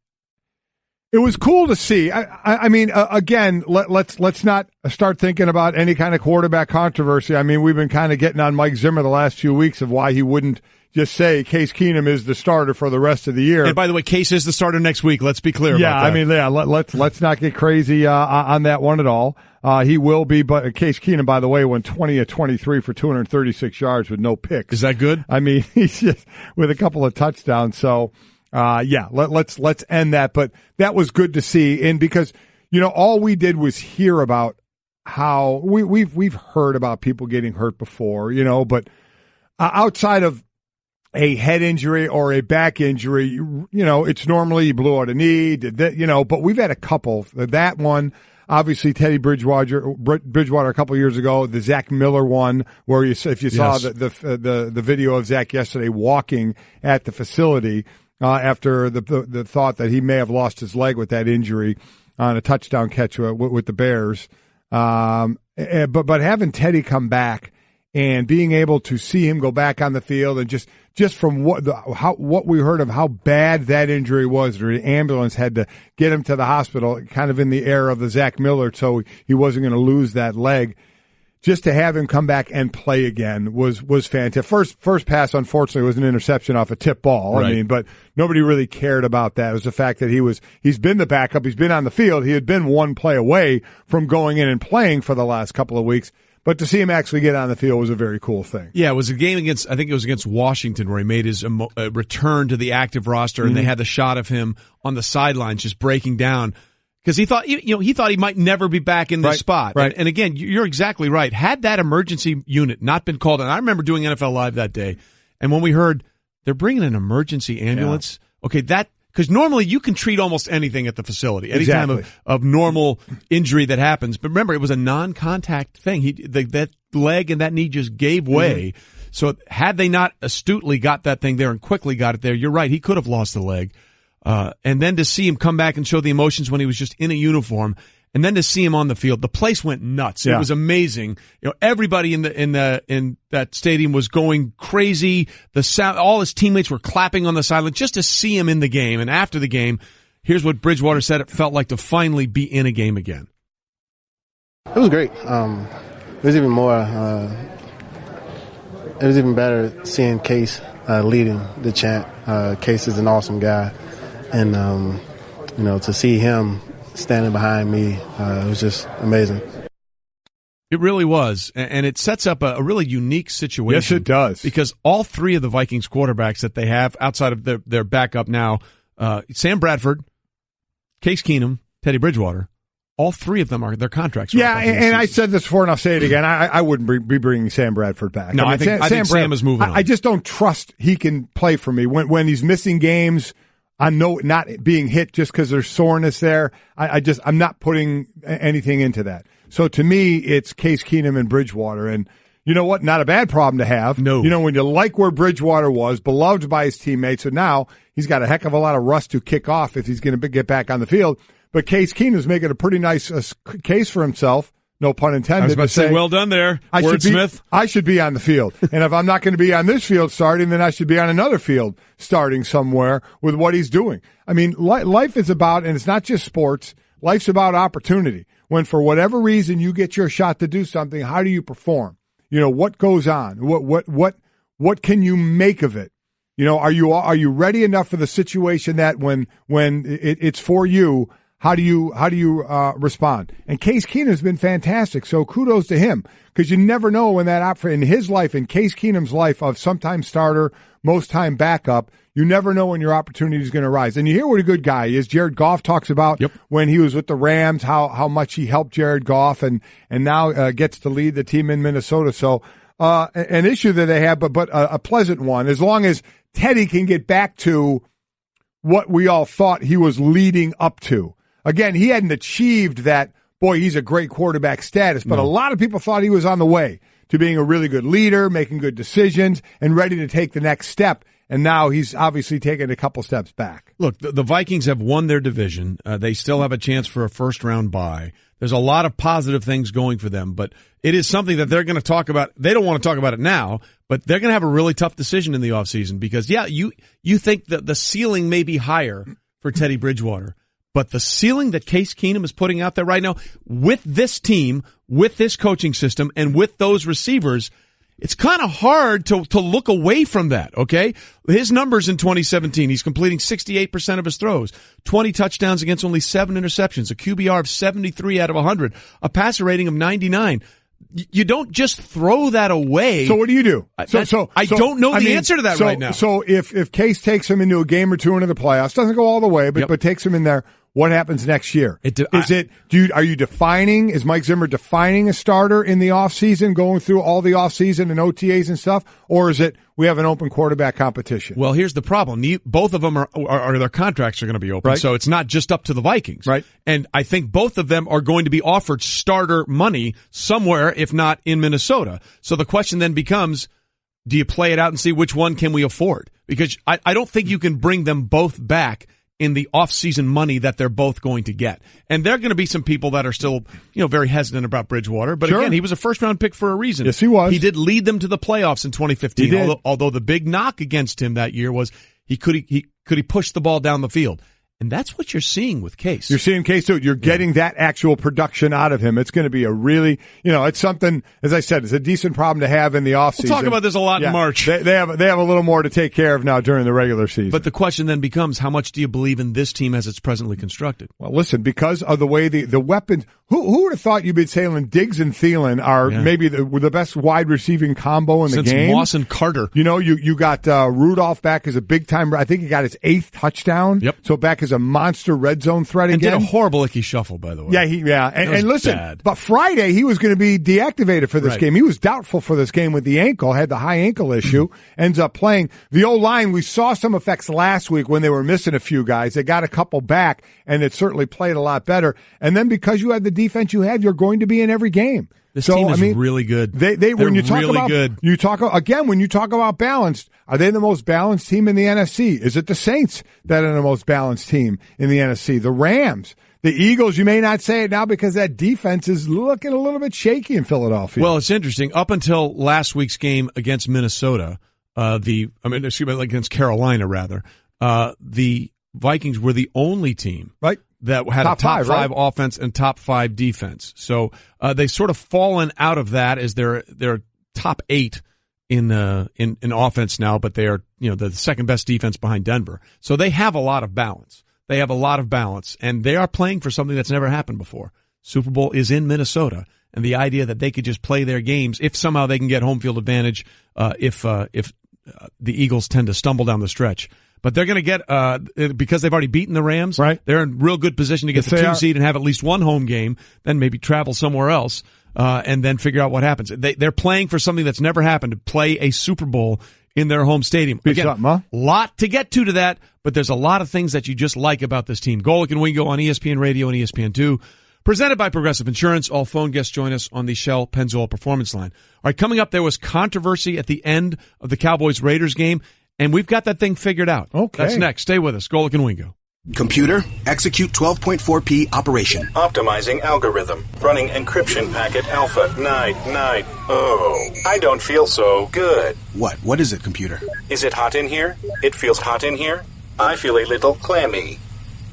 S3: cool to see. I mean, again, let's not start thinking about any kind of quarterback controversy. I mean, we've been kind of getting on Mike Zimmer the last few weeks of why he wouldn't just say Case Keenum is the starter for the rest of the year.
S2: And by the way, Case is the starter next week. Let's be clear about that.
S3: I mean, let's not get crazy on that one at all. He will be, but Case Keenum, by the way, went 20 of 23 for 236 yards with no picks.
S2: Is that good?
S3: I mean, he's just with a couple of touchdowns. So, let's end that. But that was good to see, and because all we did was hear about how we've heard about people getting hurt before, but outside of a head injury or a back injury, it's normally you blew out a knee, did that, but we've had a couple. That one, obviously, Teddy Bridgewater a couple of years ago, the Zach Miller one, where if you saw the video of Zach yesterday walking at the facility. After the thought that he may have lost his leg with that injury on a touchdown catch with the Bears. But having Teddy come back and being able to see him go back on the field and just from what we heard of how bad that injury was, the ambulance had to get him to the hospital kind of in the air of the Zach Miller so he wasn't going to lose that leg. Just to have him come back and play again was fantastic. First pass, unfortunately, was an interception off a tip ball.
S2: Right.
S3: I mean, but nobody really cared about that. It was the fact that he's been the backup. He's been on the field. He had been one play away from going in and playing for the last couple of weeks. But to see him actually get on the field was a very cool thing.
S2: Yeah, it was a game against Washington where he made his return to the active roster, and they had the shot of him on the sidelines just breaking down. Because he thought he might never be back in this spot.
S3: Right.
S2: And again, you're exactly right. Had that emergency unit not been called, and I remember doing NFL Live that day, and when we heard they're bringing an emergency ambulance, because normally you can treat almost anything at the facility, any time of normal injury that happens. But remember, it was a non-contact thing. That leg and that knee just gave way. So had they not astutely got that thing there and quickly got it there, you're right, he could have lost the leg. And then to see him come back and show the emotions when he was just in a uniform, and then to see him on the field, the place went nuts. Yeah. It was amazing. Everybody in that stadium was going crazy. The sound, all his teammates were clapping on the sideline just to see him in the game. And after the game, here's what Bridgewater said: it felt like to finally be in a game again.
S11: It was great. It was even more. It was even better seeing Case leading the chant. Case is an awesome guy. And, to see him standing behind me, it was just amazing.
S2: It really was. And it sets up a really unique situation.
S3: Yes, it does.
S2: Because all three of the Vikings quarterbacks that they have outside of their backup now, Sam Bradford, Case Keenum, Teddy Bridgewater, all three of them their contracts.
S3: Yeah, and I said this before, and I'll say it again. I wouldn't be bringing Sam Bradford back.
S2: No, I think Sam is moving on.
S3: I just don't trust he can play for me when he's missing games. I know not being hit just because there's soreness there. I'm not putting anything into that. So to me, it's Case Keenum and Bridgewater. And you know what? Not a bad problem to have.
S2: No.
S3: When you like where Bridgewater was, beloved by his teammates, and now he's got a heck of a lot of rust to kick off if he's going to get back on the field. But Case Keenum's making a pretty nice case for himself. No pun intended.
S2: I was about to say, well done there,
S3: Wordsmith. I should be on the field. And if I'm not going to be on this field starting, then I should be on another field starting somewhere with what he's doing. I mean, life is about, and it's not just sports, life's about opportunity. When for whatever reason you get your shot to do something, how do you perform? What goes on? What can you make of it? You know, are you ready enough for the situation that when it's for you, how do you respond? And Case Keenum's been fantastic, so kudos to him, because you never know when that in his life, in Case Keenum's life of sometime starter, most time backup, you never know when your opportunity is going to rise. And you hear what a good guy he is. Jared Goff talks about when he was with the Rams, how much he helped Jared Goff, and now gets to lead the team in Minnesota. So an issue that they have, but a pleasant one, as long as Teddy can get back to what we all thought he was leading up to. Again, he hadn't achieved that, boy, he's a great quarterback status, but a lot of people thought he was on the way to being a really good leader, making good decisions, and ready to take the next step. And now he's obviously taken a couple steps back.
S2: Look, the Vikings have won their division. They still have a chance for a first-round bye. There's a lot of positive things going for them, but it is something that they're going to talk about. They don't want to talk about it now, but they're going to have a really tough decision in the offseason because, you think that the ceiling may be higher for Teddy Bridgewater, but the ceiling that Case Keenum is putting out there right now with this team, with this coaching system, and with those receivers, it's kind of hard to look away from that, okay? His numbers in 2017, he's completing 68% of his throws, 20 touchdowns against only 7 interceptions, a QBR of 73 out of 100, a passer rating of 99. You don't just throw that away.
S3: So what do you do?
S2: I don't know the answer to that right now.
S3: So if Case takes him into a game or two into the playoffs, doesn't go all the way, but takes him in there, what happens next year? Are you defining, is Mike Zimmer defining a starter in the offseason, going through all the offseason and OTAs and stuff? Or is it we have an open quarterback competition?
S2: Well, here's the problem. Both of them are their contracts are going to be open. Right. So it's not just up to the Vikings.
S3: Right.
S2: And I think both of them are going to be offered starter money somewhere, if not in Minnesota. So the question then becomes, do you play it out and see which one can we afford? Because I don't think you can bring them both back in the off-season money that they're both going to get. And there are going to be some people that are still, very hesitant about Bridgewater. But again, he was a first-round pick for a reason.
S3: Yes, he was.
S2: He did lead them to the playoffs in 2015. Although the big knock against him that year was could he push the ball down the field. And that's what you're seeing with Case.
S3: You're seeing Case too. You're getting that actual production out of him. It's going to be a really, it's something, as I said, it's a decent problem to have in the offseason.
S2: We'll talk about this a lot in March.
S3: They have a little more to take care of now during the regular season.
S2: But the question then becomes, how much do you believe in this team as it's presently constructed?
S3: Well, listen, because of the way the weapons, who would have thought you'd been saying Diggs and Thielen are maybe the best wide receiving combo in the game?
S2: Since Moss and Carter.
S3: You got Rudolph back as a big time. I think he got his 8th touchdown.
S2: Yep.
S3: So back as a monster red zone threat
S2: and
S3: again.
S2: And did a horrible icky shuffle, by the way.
S3: And listen,
S2: bad.
S3: But Friday he was going to be deactivated for this game. He was doubtful for this game with the ankle, had the high ankle issue, ends up playing. The O-line, we saw some effects last week when they were missing a few guys. They got a couple back, and it certainly played a lot better. And then because you have the defense you have, you're going to be in every game.
S2: This team is really good.
S3: When you talk
S2: really
S3: about
S2: good.
S3: When you talk about balanced, are they the most balanced team in the NFC? Is it the Saints that are the most balanced team in the NFC? The Rams, the Eagles, you may not say it now because that defense is looking a little bit shaky in Philadelphia.
S2: Well, it's interesting. Up until last week's game against Minnesota, against Carolina rather, the Vikings were the only team that had a top five offense and top 5 defense. So they've sort of fallen out of that as they're top 8 in offense now, but they are the second best defense behind Denver. So they have a lot of balance. And they are playing for something that's never happened before. Super Bowl is in Minnesota, and the idea that they could just play their games if somehow they can get home field advantage if the Eagles tend to stumble down the stretch. But they're going to get, because they've already beaten the Rams, they're in real good position to get the 2 seed and have at least one home game, then maybe travel somewhere else, and then figure out what happens. They're playing for something that's never happened, to play a Super Bowl in their home stadium. Again, lot to get to that, but there's a lot of things that you just like about this team. Golic and Wingo on ESPN Radio and ESPN2. Presented by Progressive Insurance. All phone guests join us on the Shell Pennzoil Performance Line. All right, coming up, there was controversy at the end of the Cowboys-Raiders game, and we've got that thing figured out. Okay. That's next. Stay with us. Golic and Wingo.
S12: Computer, execute 12.4p operation.
S13: Optimizing algorithm. Running encryption packet alpha. Night. Oh, I don't feel so good.
S12: What is it, computer?
S13: Is it hot in here? It feels hot in here. I feel a little clammy.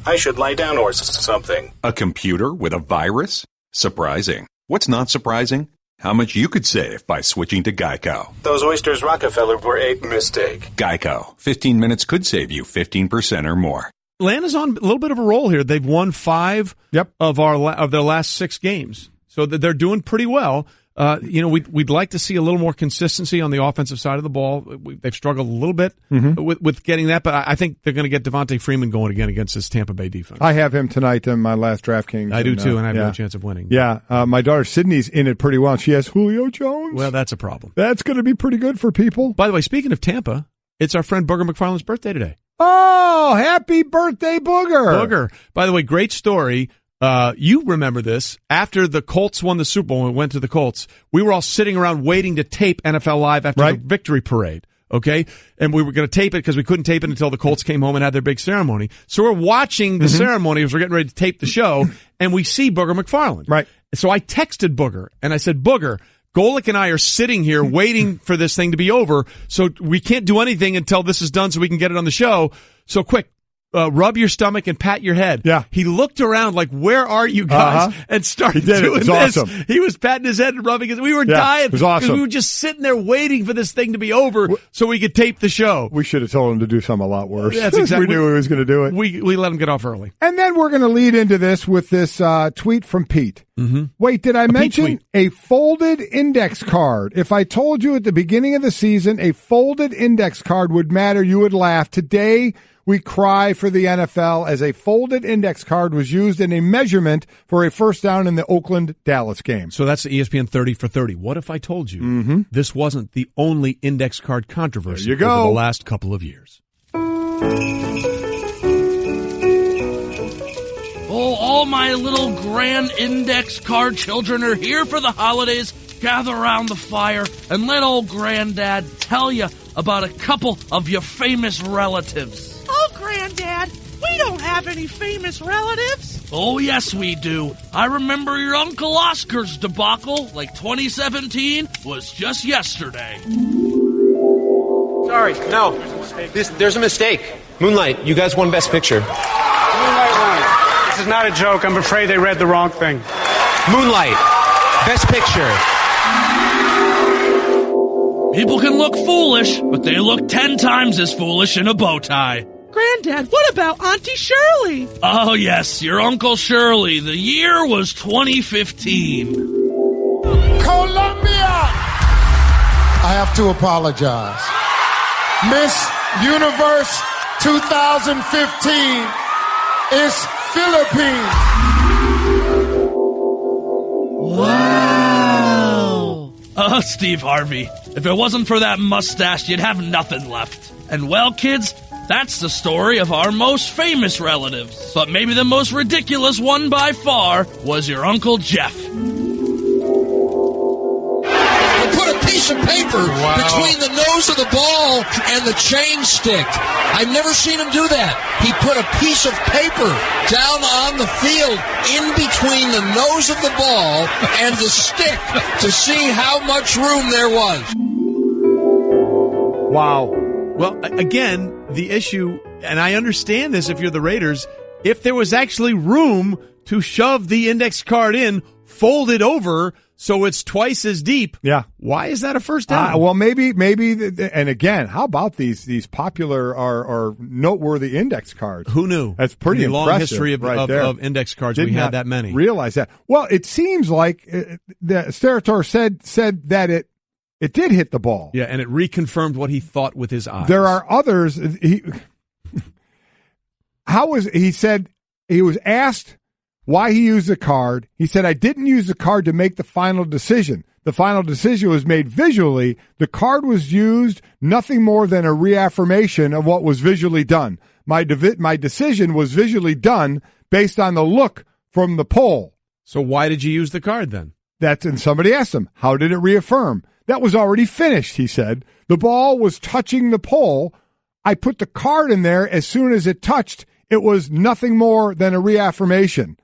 S13: I should lie down or something.
S14: A computer with a virus? Surprising. What's not surprising? how much you could save by switching to Geico.
S13: Those oysters Rockefeller were a mistake.
S14: Geico. 15 minutes could save you 15% or more.
S2: Atlanta's on a little bit of a roll here. They've won 5 of their last 6 games, so they're doing pretty well. We'd like to see a little more consistency on the offensive side of the ball. They've struggled a little bit with getting that, but I think they're going to get Devontae Freeman going again against this Tampa Bay defense.
S3: I have him tonight in my last DraftKings.
S2: I do too, and I have no chance of winning.
S3: Yeah, my daughter Sydney's in it pretty well. She has Julio Jones.
S2: Well, that's a problem.
S3: That's going to be pretty good for people.
S2: By the way, speaking of Tampa, it's our friend Booger McFarland's birthday today.
S3: Oh, happy birthday, Booger.
S2: Booger. By the way, great story. You remember this. After the Colts won the Super Bowl and we went to the Colts, we were all sitting around waiting to tape NFL Live after the victory parade. Okay? And we were going to tape it because we couldn't tape it until the Colts came home and had their big ceremony. So we're watching the ceremony as we're getting ready to tape the show, and we see Booger McFarland.
S3: Right.
S2: So I texted Booger, and I said, Booger, Golic and I are sitting here waiting for this thing to be over, so we can't do anything until this is done so we can get it on the show. So quick, rub your stomach and pat your head.
S3: Yeah.
S2: He looked around like, where are you guys? And started doing this.
S3: Awesome.
S2: He was patting his head and rubbing his. We were dying.
S3: It was awesome.
S2: We were just sitting there waiting for this thing to be over so we could tape the show.
S3: We should have told him to do something a lot worse.
S2: That's exactly.
S3: We knew he was going to do it.
S2: We let him get off early.
S3: And then we're going to lead into this with this tweet from Pete. Wait, did I mention a folded index card? If I told you at the beginning of the season a folded index card would matter, you would laugh. Today, we cry for the NFL as a folded index card was used in a measurement for a first down in the Oakland-Dallas game.
S2: So that's the ESPN 30 for 30. What if I told you this wasn't the only index card controversy over the last couple of years?
S15: Oh, all my little grand index card children are here for the holidays. Gather around the fire and let old Granddad tell you about a couple of your famous relatives.
S16: Oh, Granddad, we don't have any famous relatives.
S15: Oh, yes, we do. I remember your Uncle Oscar's debacle, like 2017, was just yesterday.
S17: Sorry, no. There's a mistake. Moonlight, you guys won Best Picture.
S18: Moonlight won. This is not a joke. I'm afraid they read the wrong thing.
S17: Moonlight, Best Picture.
S15: People can look foolish, but they look 10 times as foolish in a bow tie.
S16: Granddad, what about Auntie Shirley?
S15: Oh, yes, your Uncle Shirley. The year was 2015.
S19: Colombia! I have to apologize. Miss Universe 2015 is Philippines.
S15: Wow. Oh, Steve Harvey. If it wasn't for that mustache, you'd have nothing left. And well, kids, that's the story of our most famous relatives. But maybe the most ridiculous one by far was your Uncle Jeff.
S20: Put a piece of paper between the nose of the ball and the chain stick. I've never seen him do that. He put a piece of paper down on the field in between the nose of the ball and the stick to see how much room there was.
S3: Wow.
S2: Well, again, the issue, and I understand this if you're the Raiders, if there was actually room to shove the index card in, fold it over so it's twice as deep.
S3: Yeah.
S2: Why is that a first down?
S3: Well, maybe, and again, how about these popular or noteworthy index cards?
S2: Who knew?
S3: That's pretty
S2: in the
S3: impressive.
S2: long history of index cards, we had that many.
S3: Realize that. Well, it seems like the Sterator said that it did hit the ball.
S2: Yeah, and it reconfirmed what he thought with his eyes.
S3: There are others. He said he was asked why he used the card. He said, I didn't use the card to make the final decision. The final decision was made visually. The card was used nothing more than a reaffirmation of what was visually done. My decision was visually done based on the look from the poll.
S2: So why did you use the card then?
S3: And somebody asked him, how did it reaffirm? That was already finished, he said. The ball was touching the pole. I put the card in there as soon as it touched. It was nothing more than a reaffirmation.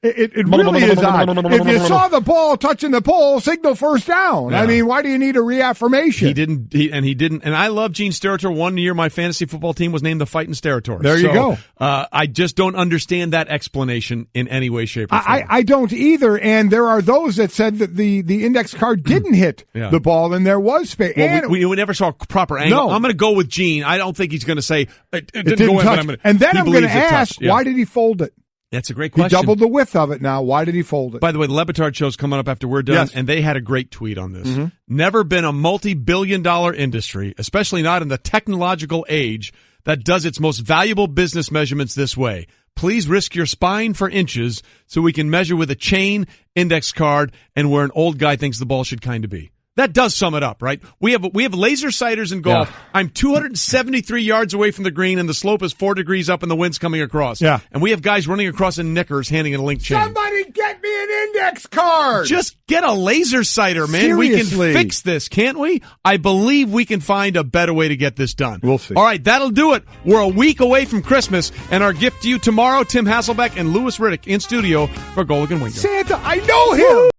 S3: It really is odd. If you saw the ball touching the pole, signal first down. Yeah. I mean, why do you need a reaffirmation?
S2: He didn't. And I love Gene Steratore. One year, my fantasy football team was named the Fighting Steratore.
S3: There you go.
S2: I just don't understand that explanation in any way, shape, or form.
S3: I don't either. And there are those that said that the index card didn't hit the ball, and there was space.
S2: Well, we never saw a proper angle. No. I'm going to go with Gene. I don't think he's going to say it didn't go in.
S3: But I'm going to ask, why did he fold it?
S2: That's a great question.
S3: He doubled the width of it now. Why did he fold it?
S2: By the way, the Le Batard show's coming up after we're done, and they had a great tweet on this. Mm-hmm. Never been a multi-billion-dollar industry, especially not in the technological age, that does its most valuable business measurements this way. Please risk your spine for inches so we can measure with a chain, index card, and where an old guy thinks the ball should kind of be. That does sum it up, right? We have laser sighters in golf. Yeah. I'm 273 yards away from the green, and the slope is 4 degrees up, and the wind's coming across.
S3: Yeah.
S2: And we have guys running across in knickers, handing in a link chain.
S3: Somebody get me an index card!
S2: Just get a laser sighter, man.
S3: Seriously.
S2: We can fix this, can't we? I believe we can find a better way to get this done.
S3: We'll see.
S2: All right, that'll do it. We're a week away from Christmas, and our gift to you tomorrow, Tim Hasselbeck and Louis Riddick in studio for Golic and Wingo.
S3: Santa, I know him!